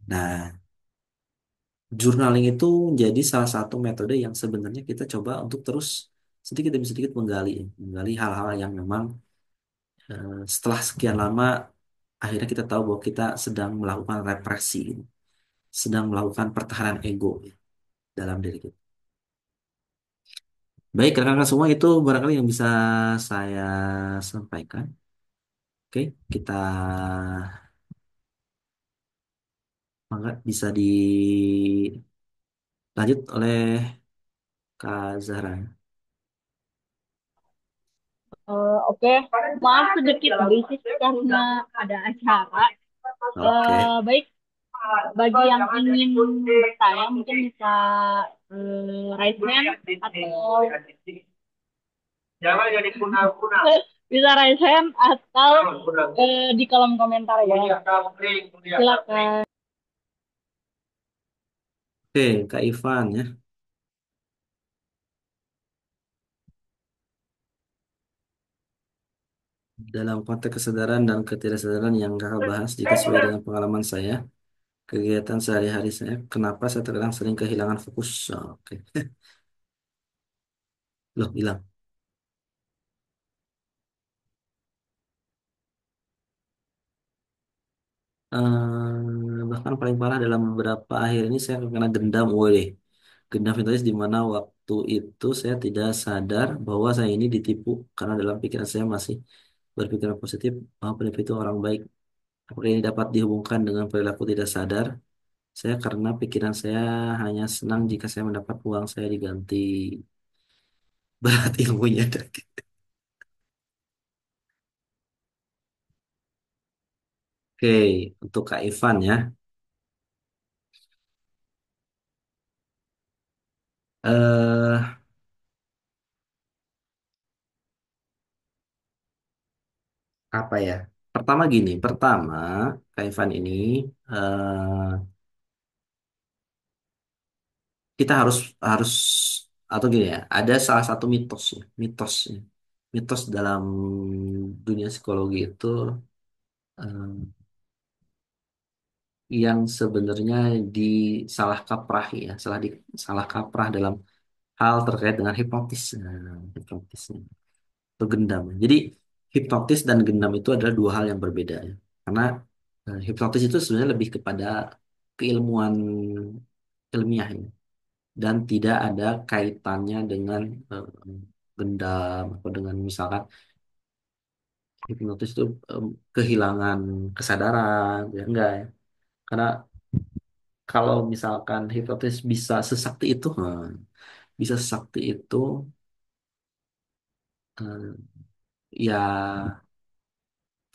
Speaker 1: Nah, journaling itu menjadi salah satu metode yang sebenarnya kita coba untuk terus sedikit demi sedikit menggali, menggali hal-hal yang memang setelah sekian lama akhirnya kita tahu bahwa kita sedang melakukan represi, sedang melakukan pertahanan ego dalam diri kita. Baik, rekan-rekan semua itu barangkali yang bisa saya sampaikan. Oke, kita mangga bisa dilanjut oleh Kak Zahra.
Speaker 2: Oke, maaf sedikit berisik karena ada acara.
Speaker 1: Oke,
Speaker 2: Baik, bagi yang ingin bertanya mungkin bisa raise hand atau jangan jadi kuna-kuna. Bisa raise hand atau di kolom komentar ya. Silakan.
Speaker 1: oke, Kak Ivan ya. Dalam konteks kesadaran dan ketidaksadaran yang kakak bahas, jika sesuai dengan pengalaman saya, kegiatan sehari-hari saya, kenapa saya terkadang sering kehilangan fokus? Oh, oke, loh hilang. Bahkan paling parah dalam beberapa akhir ini saya kena dendam, woi. Gendam Vintage di mana waktu itu saya tidak sadar bahwa saya ini ditipu karena dalam pikiran saya masih berpikiran positif bahwa penipu itu orang baik. Apakah ini dapat dihubungkan dengan perilaku tidak sadar? Saya karena pikiran saya hanya senang jika saya mendapat uang saya diganti berat ilmunya. Oke, untuk Kak Ivan ya. Eh, apa ya? Pertama gini, pertama Kak Ivan ini kita harus harus atau gini ya, ada salah satu mitos ya, mitos dalam dunia psikologi itu eh, yang sebenarnya disalah kaprah ya, salah kaprah dalam hal terkait dengan hipnotis, hipnotis atau gendam. Jadi hipnotis dan gendam itu adalah dua hal yang berbeda ya, karena hipnotis itu sebenarnya lebih kepada keilmuan ilmiah ya, dan tidak ada kaitannya dengan dendam atau dengan misalkan hipnotis itu kehilangan kesadaran ya enggak ya, karena kalau misalkan hipnotis bisa sesakti itu bisa sesakti itu eh, ya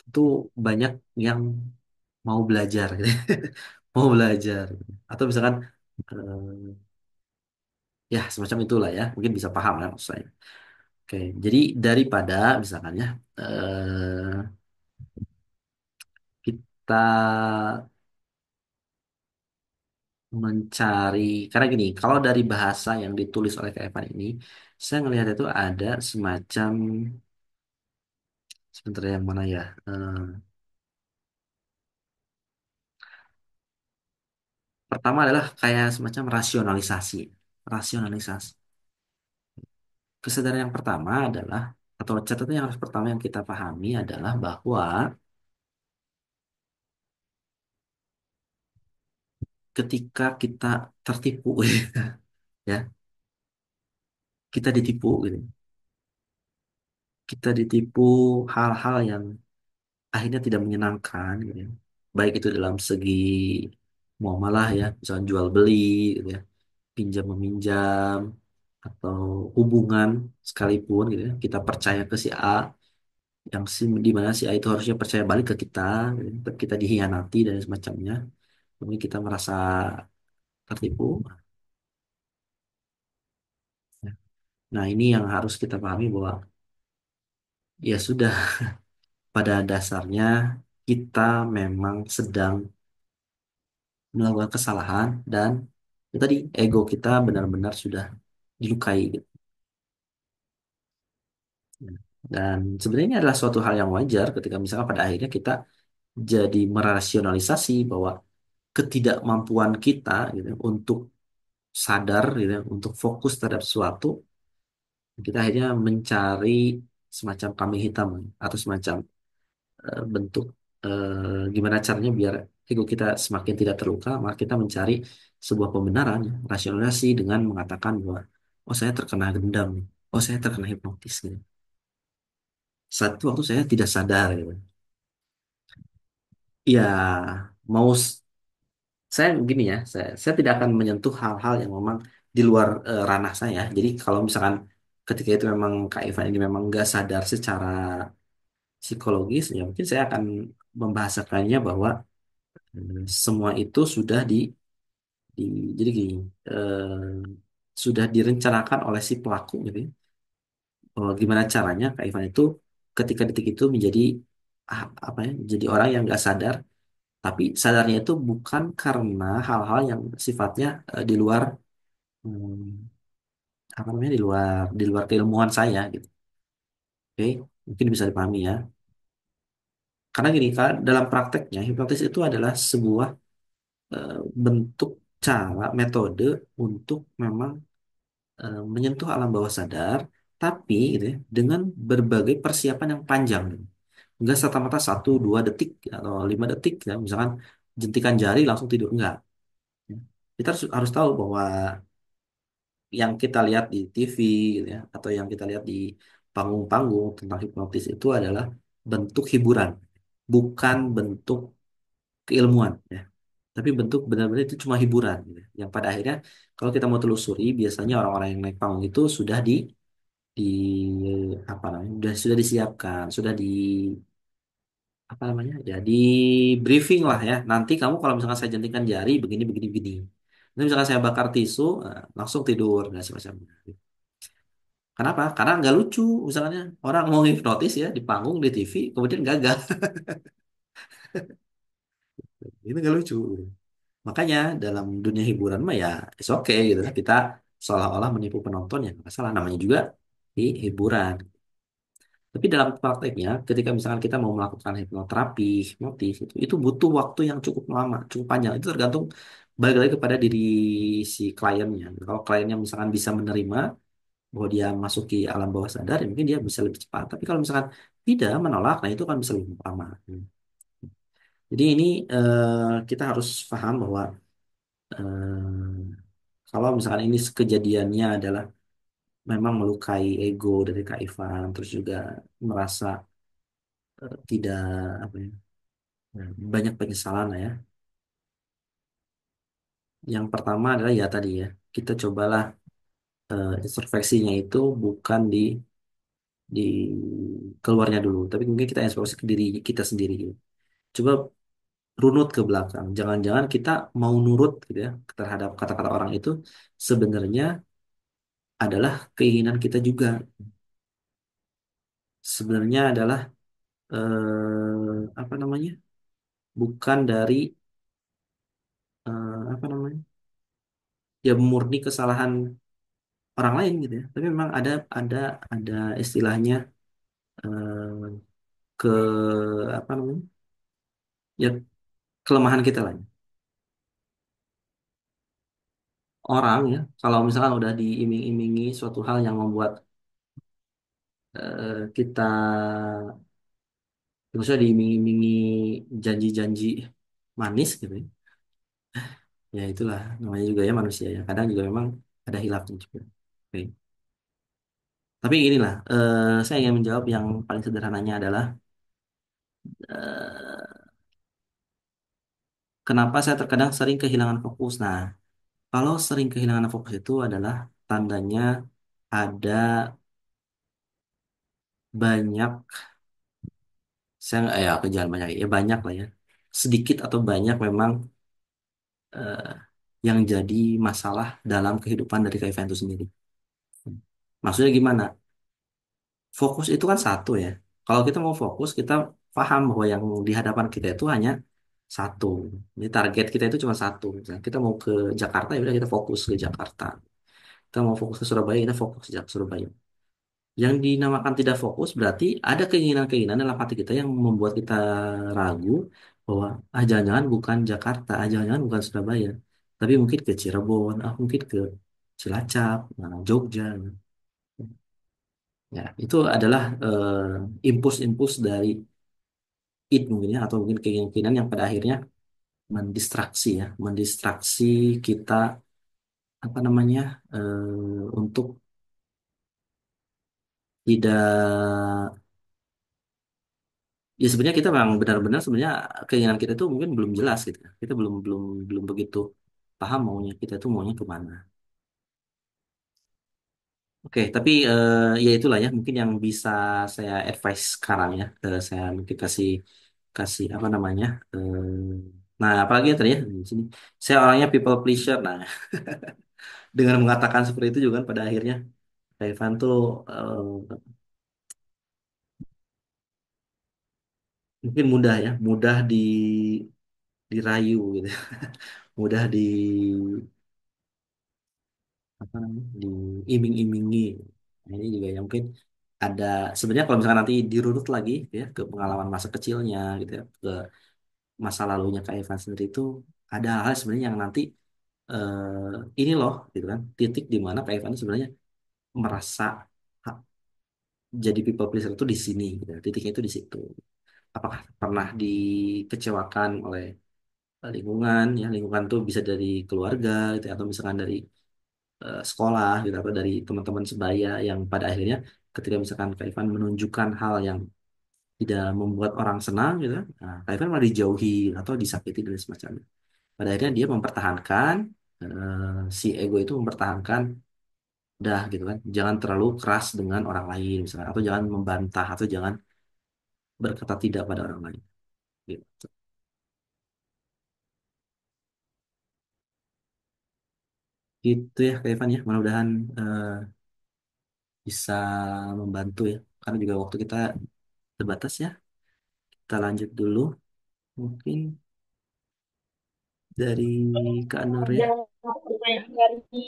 Speaker 1: itu banyak yang mau belajar gitu. Mau belajar atau misalkan ya semacam itulah ya mungkin bisa paham lah maksud saya. Oke, jadi daripada misalkan ya kita mencari karena gini kalau dari bahasa yang ditulis oleh Kak Evan ini saya ngelihat itu ada semacam sebentar yang mana ya. Pertama adalah kayak semacam rasionalisasi. Rasionalisasi. Kesadaran yang pertama adalah atau catatan yang harus pertama yang kita pahami adalah bahwa ketika kita tertipu ya kita ditipu gitu. Kita ditipu hal-hal yang akhirnya tidak menyenangkan gitu ya. Baik itu dalam segi muamalah ya, misalnya jual beli gitu ya, pinjam meminjam atau hubungan sekalipun gitu ya. Kita percaya ke si A yang si di mana si A itu harusnya percaya balik ke kita, gitu ya. Tapi kita dihianati dan semacamnya. Kemudian kita merasa tertipu. Ya. Nah, ini yang harus kita pahami bahwa ya sudah pada dasarnya kita memang sedang melakukan kesalahan dan ya tadi ego kita benar-benar sudah dilukai gitu. Dan sebenarnya ini adalah suatu hal yang wajar ketika misalnya pada akhirnya kita jadi merasionalisasi bahwa ketidakmampuan kita gitu, untuk sadar gitu, untuk fokus terhadap sesuatu, kita akhirnya mencari semacam kambing hitam atau semacam bentuk gimana caranya biar ego kita semakin tidak terluka, maka kita mencari sebuah pembenaran, rasionalisasi dengan mengatakan bahwa oh saya terkena dendam, oh saya terkena hipnotis gitu. Saat itu waktu saya tidak sadar gitu. Ya mau saya gini ya, saya tidak akan menyentuh hal-hal yang memang di luar ranah saya. Jadi kalau misalkan ketika itu memang Kak Ivan ini memang nggak sadar secara psikologis, ya mungkin saya akan membahasakannya bahwa semua itu sudah jadi gini, sudah direncanakan oleh si pelaku gitu ya. Gimana caranya Kak Ivan itu ketika detik itu menjadi apa ya, jadi orang yang nggak sadar, tapi sadarnya itu bukan karena hal-hal yang sifatnya di luar hmm, apa namanya di luar keilmuan saya gitu. Oke, mungkin bisa dipahami ya. Karena gini, Kak, dalam prakteknya hipnotis itu adalah sebuah eh, bentuk cara metode untuk memang menyentuh alam bawah sadar, tapi gitu ya, dengan berbagai persiapan yang panjang. Enggak serta-merta 1-2 detik atau 5 detik, ya. Misalkan jentikan jari langsung tidur, enggak. Kita harus tahu bahwa yang kita lihat di TV gitu ya, atau yang kita lihat di panggung-panggung tentang hipnotis itu adalah bentuk hiburan, bukan bentuk keilmuan ya. Tapi bentuk benar-benar itu cuma hiburan gitu. Yang pada akhirnya kalau kita mau telusuri biasanya orang-orang yang naik panggung itu di apa namanya sudah disiapkan sudah di apa namanya ya di briefing lah ya nanti kamu kalau misalkan saya jentikkan jari begini begini begini nanti misalkan saya bakar tisu langsung tidur dan semacamnya. Kenapa? Karena nggak lucu misalnya orang mau hipnotis ya di panggung di TV kemudian gagal. Itu nggak lucu gitu. Makanya dalam dunia hiburan mah ya it's okay gitu kita seolah-olah menipu penonton ya nggak salah namanya juga di hiburan. Tapi dalam prakteknya, ketika misalkan kita mau melakukan hipnoterapi, hipnotis, itu butuh waktu yang cukup lama, cukup panjang. Itu tergantung balik lagi kepada diri si kliennya. Kalau kliennya misalkan bisa menerima bahwa dia masuki alam bawah sadar, ya mungkin dia bisa lebih cepat. Tapi kalau misalkan tidak menolak, nah itu kan bisa lebih lama. Jadi ini kita harus paham bahwa kalau misalkan ini kejadiannya adalah memang melukai ego dari Kak Ivan, terus juga merasa tidak apa ya, banyak penyesalan lah ya. Yang pertama adalah ya tadi ya, kita cobalah introspeksinya itu bukan di di keluarnya dulu. Tapi mungkin kita introspeksi ke diri kita sendiri gitu. Coba runut ke belakang. Jangan-jangan kita mau nurut gitu ya terhadap kata-kata orang itu sebenarnya adalah keinginan kita juga. Sebenarnya adalah apa namanya? Bukan dari apa namanya? Ya murni kesalahan orang lain gitu ya. Tapi memang ada istilahnya eh, ke apa namanya? Ya kelemahan kita lah. Orang ya, kalau misalkan udah diiming-imingi suatu hal yang membuat kita maksudnya diiming-imingi janji-janji manis gitu ya. Ya itulah namanya juga ya manusia ya. Kadang juga memang ada hilafnya juga. Oke. Tapi inilah, saya ingin menjawab yang paling sederhananya adalah eh, kenapa saya terkadang sering kehilangan fokus. Nah, kalau sering kehilangan fokus itu adalah tandanya ada banyak, saya nggak ya jangan banyak ya banyak lah ya, sedikit atau banyak memang eh, yang jadi masalah dalam kehidupan dari Kak itu sendiri. Maksudnya gimana? Fokus itu kan satu ya. Kalau kita mau fokus, kita paham bahwa yang di hadapan kita itu hanya satu. Jadi target kita itu cuma satu. Misalnya kita mau ke Jakarta, ya udah kita fokus ke Jakarta. Kita mau fokus ke Surabaya, kita fokus ke Surabaya. Yang dinamakan tidak fokus berarti ada keinginan-keinginan dalam hati kita yang membuat kita ragu bahwa jangan-jangan bukan Jakarta, jangan-jangan bukan Surabaya, tapi mungkin ke Cirebon, mungkin ke Cilacap, Jogja. Ya, itu adalah impuls-impuls dari id mungkin ya, atau mungkin keinginan yang pada akhirnya mendistraksi ya, mendistraksi kita apa namanya untuk tidak. Ya sebenarnya kita memang benar-benar sebenarnya keinginan kita itu mungkin belum jelas gitu ya. Kita belum belum belum begitu paham maunya kita itu maunya kemana. Oke, tapi ya itulah ya mungkin yang bisa saya advice sekarang ya. Saya mungkin kasih kasih apa namanya. Nah, apalagi ya tadi ya di sini. Saya orangnya people pleasure. Nah, dengan mengatakan seperti itu juga kan pada akhirnya Kak Ivan tuh mungkin mudah ya, mudah dirayu gitu, mudah apa namanya diiming-imingi. Nah, ini juga yang mungkin ada sebenarnya kalau misalkan nanti dirunut lagi ya ke pengalaman masa kecilnya gitu ya ke masa lalunya Kak Evan sendiri itu ada hal sebenarnya yang nanti ini loh gitu kan titik di mana Kak Evan sebenarnya merasa ha- jadi people pleaser itu di sini gitu ya. Titiknya itu di situ. Apakah pernah dikecewakan oleh lingkungan ya lingkungan tuh bisa dari keluarga gitu ya, atau misalkan dari sekolah gitu atau dari teman-teman sebaya yang pada akhirnya ketika misalkan Kak Ivan menunjukkan hal yang tidak membuat orang senang gitu nah, Kak Ivan malah dijauhi atau disakiti dan semacamnya pada akhirnya dia mempertahankan si ego itu mempertahankan udah gitu kan jangan terlalu keras dengan orang lain misalkan atau jangan membantah atau jangan berkata tidak pada orang lain gitu, gitu ya Kak Ivan ya mudah-mudahan eh, bisa membantu ya karena juga waktu kita terbatas ya kita lanjut dulu mungkin dari Kak Nur ya.
Speaker 2: Ada pertanyaan dari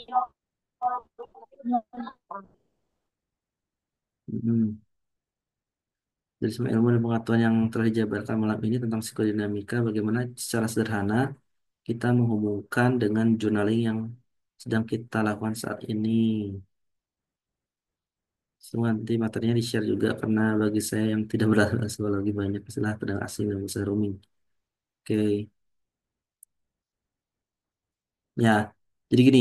Speaker 1: Mm. Dari semua ilmu dan pengetahuan yang telah dijabarkan malam ini tentang psikodinamika, bagaimana secara sederhana kita menghubungkan dengan journaling yang sedang kita lakukan saat ini. Semua nanti materinya di-share juga karena bagi saya yang tidak berasal lagi banyak istilah pedang asing dan bahasa roaming. Oke, ya. Jadi gini,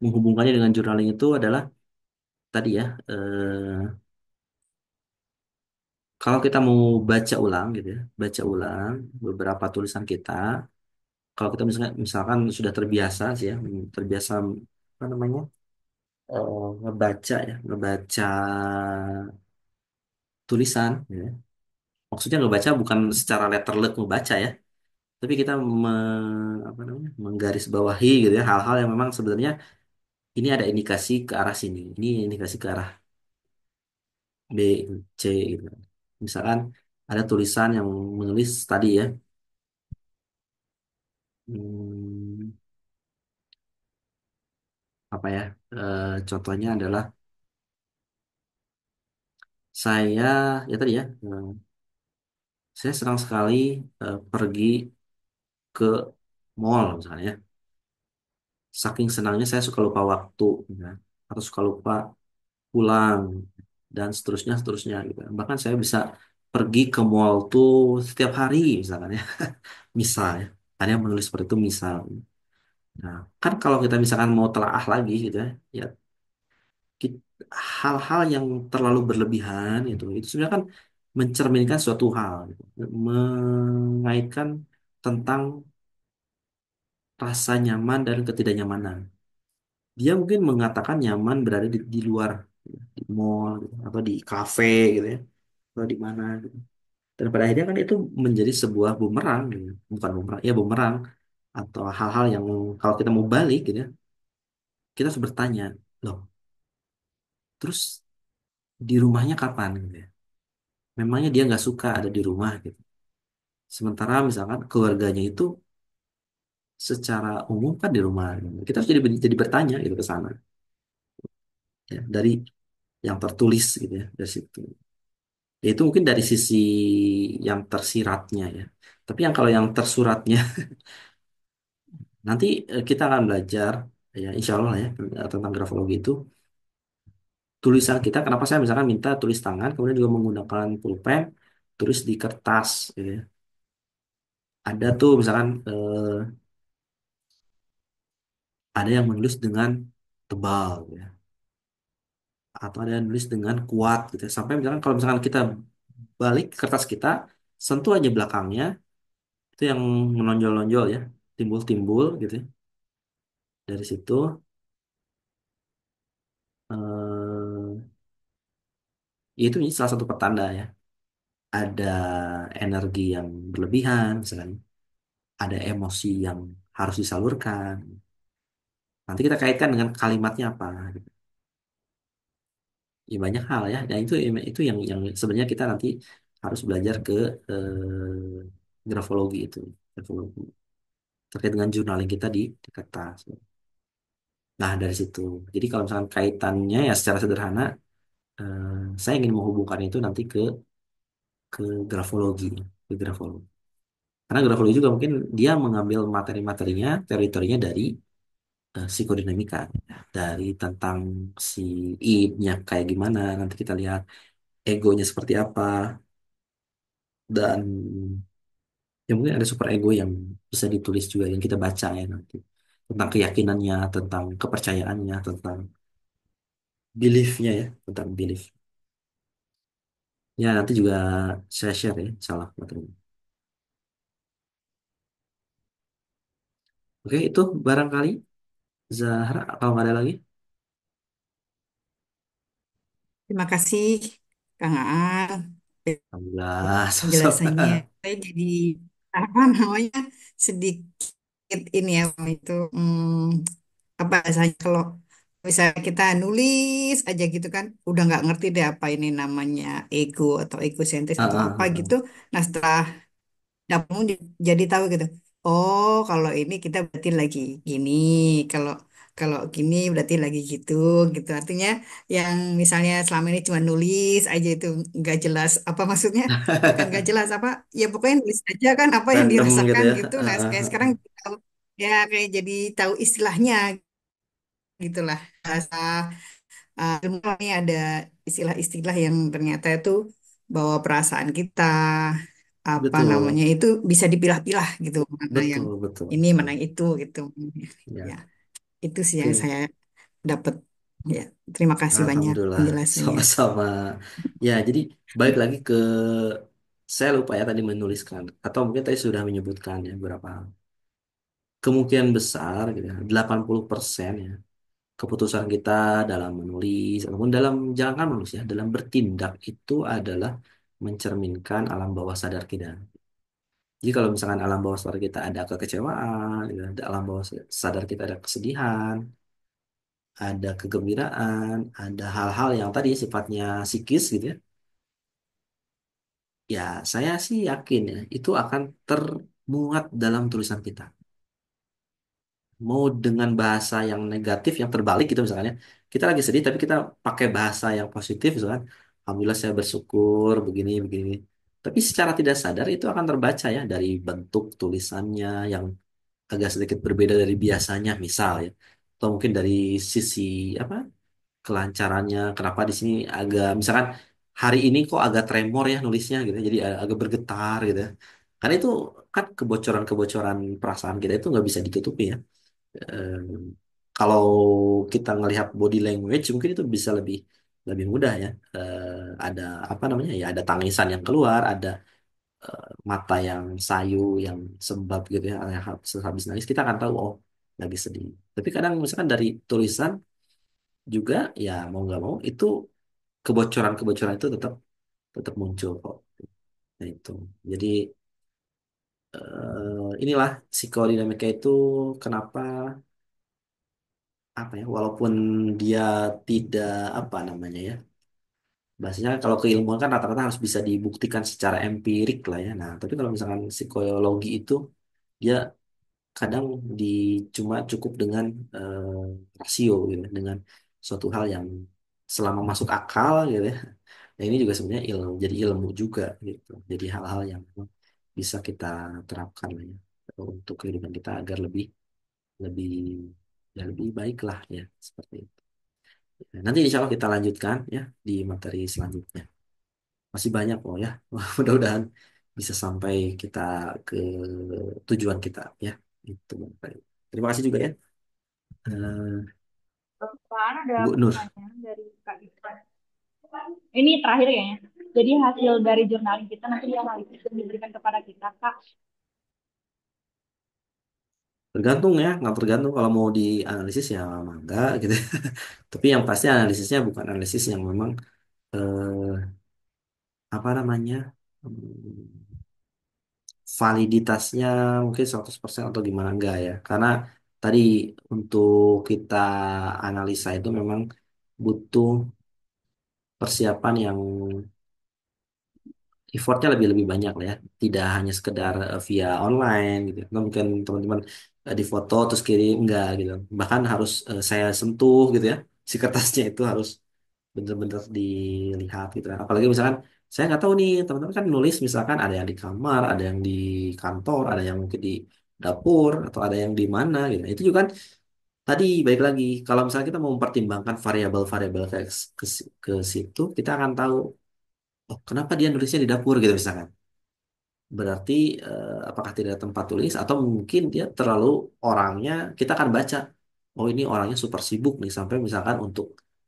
Speaker 1: menghubungkannya dengan journaling itu adalah tadi ya, kalau kita mau baca ulang gitu ya, baca ulang beberapa tulisan kita, kalau kita misalkan sudah terbiasa sih ya, terbiasa apa namanya ngebaca ya, ngebaca tulisan ya. Maksudnya ngebaca bukan secara letterlek ngebaca ya, tapi kita apa namanya, menggarisbawahi gitu ya hal-hal yang memang sebenarnya ini ada indikasi ke arah sini, ini indikasi ke arah B, C gitu. Misalkan ada tulisan yang menulis tadi ya, hmm, apa ya, contohnya adalah saya ya tadi ya, saya senang sekali pergi ke mall misalnya ya. Saking senangnya saya suka lupa waktu ya, atau suka lupa pulang dan seterusnya seterusnya gitu. Bahkan saya bisa pergi ke mall tuh setiap hari misalkan ya. Misal ya. Ada yang menulis seperti itu misal. Nah, kan kalau kita misalkan mau telaah lagi gitu ya, ya kit- hal-hal yang terlalu berlebihan itu sebenarnya kan mencerminkan suatu hal gitu. Mengaitkan tentang rasa nyaman dan ketidaknyamanan. Dia mungkin mengatakan nyaman berada di luar, di mall gitu, atau di kafe gitu ya, atau di mana gitu. Dan pada akhirnya kan itu menjadi sebuah bumerang gitu. Bukan bumerang, ya bumerang, atau hal-hal yang kalau kita mau balik gitu ya, kita harus bertanya, loh, terus di rumahnya kapan gitu ya? Memangnya dia nggak suka ada di rumah gitu. Sementara misalkan keluarganya itu secara umum kan di rumah, gitu. Kita harus jadi bertanya gitu ke sana, ya, dari yang tertulis gitu ya, dari situ. Ya, itu mungkin dari sisi yang tersiratnya ya. Tapi yang kalau yang tersuratnya nanti kita akan belajar ya insya Allah ya tentang grafologi itu. Tulisan kita kenapa saya misalkan minta tulis tangan kemudian juga menggunakan pulpen tulis di kertas gitu ya. Ada tuh misalkan ada yang menulis dengan tebal gitu ya. Atau ada yang menulis dengan kuat gitu ya. Sampai misalkan kalau misalkan kita balik kertas kita sentuh aja belakangnya itu yang menonjol-nonjol ya timbul-timbul gitu ya. Dari situ eh, ya itu salah satu pertanda ya. Ada energi yang berlebihan, misalkan ada emosi yang harus disalurkan. Nanti kita kaitkan dengan kalimatnya apa. Gitu. Ya banyak hal ya. Dan itu yang sebenarnya kita nanti harus belajar ke grafologi itu, grafologi terkait dengan journaling kita di kertas. Nah dari situ. Jadi kalau misalkan kaitannya ya secara sederhana, eh, saya ingin menghubungkan itu nanti ke grafologi, ke grafologi. Karena grafologi juga mungkin dia mengambil materi-materinya, teori-teorinya dari psikodinamika, dari tentang si id-nya kayak gimana, nanti kita lihat egonya seperti apa, dan ya mungkin ada super ego yang bisa ditulis juga yang kita baca ya nanti. Tentang keyakinannya, tentang kepercayaannya, tentang belief-nya ya, tentang belief. Ya nanti juga saya share ya, salah materi. Oke, itu barangkali Zahra, kalau nggak ada lagi.
Speaker 2: Terima kasih, Kang Aan.
Speaker 1: Alhamdulillah,
Speaker 2: Penjelasannya
Speaker 1: sama-sama.
Speaker 2: saya jadi apa namanya sedikit ini ya itu apa rasanya kalau misalnya kita nulis aja gitu kan udah nggak ngerti deh apa ini namanya ego atau egosentris
Speaker 1: Ah,
Speaker 2: atau
Speaker 1: ah,
Speaker 2: apa
Speaker 1: ah,
Speaker 2: gitu.
Speaker 1: ah.
Speaker 2: Nah setelah kamu jadi tahu gitu. Oh, kalau ini kita berarti lagi gini. Kalau kalau gini berarti lagi gitu, gitu. Artinya yang misalnya selama ini cuma nulis aja itu nggak jelas apa maksudnya? Bukan nggak jelas apa? Ya pokoknya nulis aja kan apa yang
Speaker 1: Random gitu
Speaker 2: dirasakan
Speaker 1: ya.
Speaker 2: gitu.
Speaker 1: Ah,
Speaker 2: Nah,
Speaker 1: ah,
Speaker 2: kayak
Speaker 1: ah,
Speaker 2: sekarang
Speaker 1: ah.
Speaker 2: tahu ya kayak jadi tahu istilahnya gitulah. Bahasa ilmuwan ini ada istilah-istilah yang ternyata itu bawa perasaan kita apa
Speaker 1: Betul,
Speaker 2: namanya itu bisa dipilah-pilah gitu mana yang
Speaker 1: betul, betul,
Speaker 2: ini mana
Speaker 1: betul.
Speaker 2: yang itu gitu ya
Speaker 1: Ya,
Speaker 2: itu sih yang
Speaker 1: oke.
Speaker 2: saya dapat ya terima kasih banyak
Speaker 1: Alhamdulillah,
Speaker 2: penjelasannya.
Speaker 1: sama-sama. Ya, jadi balik lagi ke saya lupa ya tadi menuliskan atau mungkin tadi sudah menyebutkan ya beberapa hal. Kemungkinan besar gitu ya, 80% ya. keputusan kita dalam menulis ataupun dalam jangankan menulis ya, dalam bertindak itu adalah mencerminkan alam bawah sadar kita. Jadi kalau misalkan alam bawah sadar kita ada kekecewaan, gitu, ada alam bawah sadar kita ada kesedihan, ada kegembiraan, ada hal-hal yang tadi sifatnya psikis gitu ya. Ya, saya sih yakin ya, itu akan termuat dalam tulisan kita. Mau dengan bahasa yang negatif, yang terbalik gitu misalnya. Kita lagi sedih, tapi kita pakai bahasa yang positif misalkan. Alhamdulillah saya bersyukur, begini, begini. Tapi secara tidak sadar itu akan terbaca ya dari bentuk tulisannya yang agak sedikit berbeda dari biasanya, misal ya. Atau mungkin dari sisi apa kelancarannya, kenapa di sini agak, misalkan hari ini kok agak tremor ya nulisnya gitu, jadi agak bergetar gitu ya. Karena itu kan kebocoran-kebocoran perasaan kita itu nggak bisa ditutupi ya. Em, Kalau kita ngelihat body language mungkin itu bisa lebih lebih mudah ya. Ada apa namanya ya, ada tangisan yang keluar, ada mata yang sayu, yang sembab gitu ya, habis nangis kita akan tahu oh lagi sedih. Tapi kadang misalkan dari tulisan juga ya mau nggak mau itu kebocoran-kebocoran itu tetap tetap muncul kok. Nah itu. Jadi inilah psikodinamika itu kenapa apa ya walaupun dia tidak apa namanya ya bahasanya kalau keilmuan kan rata-rata harus bisa dibuktikan secara empirik lah ya. Nah tapi kalau misalkan psikologi itu dia kadang di cuma cukup dengan rasio gitu dengan suatu hal yang selama masuk akal gitu ya. Nah, ini juga sebenarnya ilmu, jadi ilmu juga gitu. Jadi hal-hal yang memang bisa kita terapkan lah ya untuk kehidupan kita agar lebih lebih ya lebih baik lah ya seperti itu. Nah, nanti insya Allah kita lanjutkan ya di materi selanjutnya. Masih banyak loh ya. Mudah-mudahan bisa sampai kita ke tujuan kita ya. Itu. Terima kasih juga ya,
Speaker 3: Kan ada
Speaker 1: Bu Nur.
Speaker 3: pertanyaan dari Kak Ivan. Ini terakhir kayaknya. Jadi hasil dari jurnaling kita nanti dianalisis dan diberikan kepada kita, Kak.
Speaker 1: Tergantung ya, nggak tergantung kalau mau dianalisis ya mangga gitu. Tapi yang pasti analisisnya bukan analisis yang memang apa namanya validitasnya mungkin 100% atau gimana enggak ya. Karena tadi untuk kita analisa itu memang butuh persiapan yang effortnya lebih lebih banyak lah ya, tidak hanya sekedar via online gitu atau mungkin teman-teman di foto terus kirim enggak gitu, bahkan harus saya sentuh gitu ya, si kertasnya itu harus bener-bener dilihat gitu kan. Apalagi misalkan saya nggak tahu nih teman-teman kan nulis misalkan ada yang di kamar, ada yang di kantor, ada yang mungkin di dapur atau ada yang di mana gitu, itu juga kan tadi baik lagi kalau misalnya kita mau mempertimbangkan variabel-variabel ke situ kita akan tahu oh kenapa dia nulisnya di dapur gitu misalkan. Berarti apakah tidak ada tempat tulis atau mungkin dia terlalu orangnya kita akan baca. Oh ini orangnya super sibuk nih sampai misalkan untuk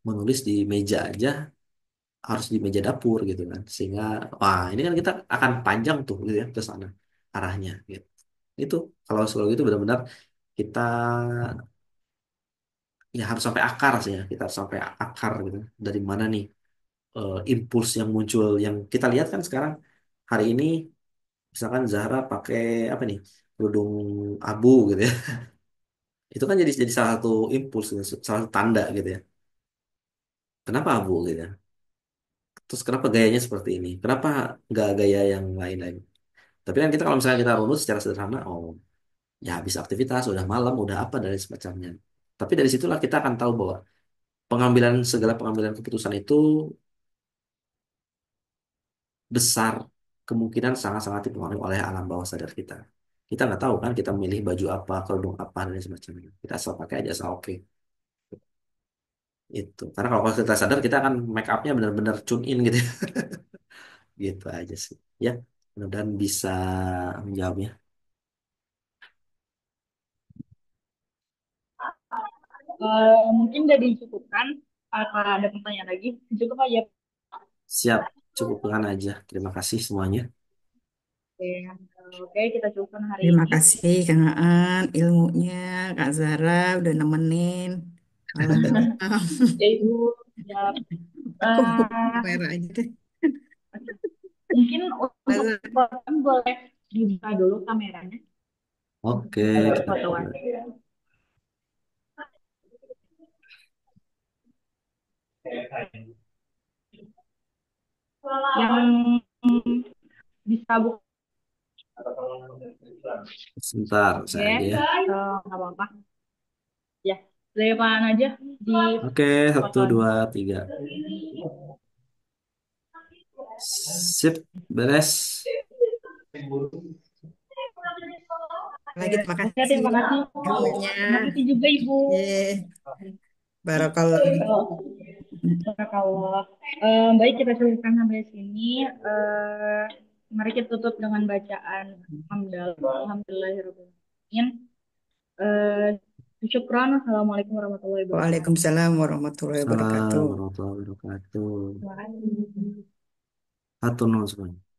Speaker 1: menulis di meja aja harus di meja dapur gitu kan. Sehingga wah ini kan kita akan panjang tuh gitu ya ke sana arahnya gitu. Itu kalau selalu itu benar-benar kita ya harus sampai akar sih ya. Kita harus sampai akar gitu. Dari mana nih impuls yang muncul yang kita lihat kan sekarang hari ini misalkan Zahra pakai apa nih kerudung abu gitu ya itu kan jadi salah satu impuls gitu, salah satu tanda gitu ya kenapa abu gitu ya terus kenapa gayanya seperti ini kenapa nggak gaya yang lain-lain tapi kan kita kalau misalnya kita runut secara sederhana oh ya habis aktivitas udah malam udah apa dari semacamnya tapi dari situlah kita akan tahu bahwa segala pengambilan keputusan itu besar kemungkinan sangat-sangat dipengaruhi oleh alam bawah sadar kita. Kita nggak tahu kan kita memilih baju apa, kerudung apa dan semacamnya. Kita asal pakai aja asal oke. Itu. Karena kalau kita sadar kita akan make upnya benar-benar tune in gitu. Gitu aja sih. Ya, mudah-mudahan bisa menjawabnya.
Speaker 3: Mungkin udah dicukupkan. Kalau ada pertanyaan lagi, cukup aja.
Speaker 1: Siap, cukupkan aja. Terima kasih semuanya.
Speaker 3: Oke, oke, kita cukupkan hari
Speaker 2: Terima
Speaker 3: ini.
Speaker 2: kasih Kang Aan ilmunya, Kak Zara udah nemenin. Alah,
Speaker 3: Ya Ibu, ya,
Speaker 2: aku buka
Speaker 3: eh,
Speaker 2: kamera aja deh.
Speaker 3: oke. Mungkin untuk
Speaker 2: Alah,
Speaker 3: foto boleh dibuka dulu kameranya.
Speaker 1: Oke,
Speaker 3: Ada
Speaker 1: kita
Speaker 3: fotoan.
Speaker 1: coba.
Speaker 3: Yang bisa buka,
Speaker 1: Sebentar,
Speaker 3: ya,
Speaker 1: saya aja ya.
Speaker 3: nggak apa-apa. Ya, dari mana aja di
Speaker 1: Oke, satu,
Speaker 3: fotonya.
Speaker 1: dua, tiga. Sip, beres.
Speaker 2: lagi terima
Speaker 3: Oke,
Speaker 2: kasih
Speaker 3: terima kasih.
Speaker 2: ilmunya.
Speaker 3: Terima kasih juga Ibu.
Speaker 2: Ye, Barakallah.
Speaker 3: Kalau baik kita cukupkan sampai sini. Mari kita tutup dengan bacaan hamdal. Alhamdulillahirobbilalamin. Eh, Syukran. Assalamualaikum warahmatullahi wabarakatuh.
Speaker 2: Waalaikumsalam warahmatullahi
Speaker 1: Salam
Speaker 2: wabarakatuh.
Speaker 1: warahmatullahi wabarakatuh.
Speaker 3: Terima kasih.
Speaker 1: Hatur nuhun semuanya.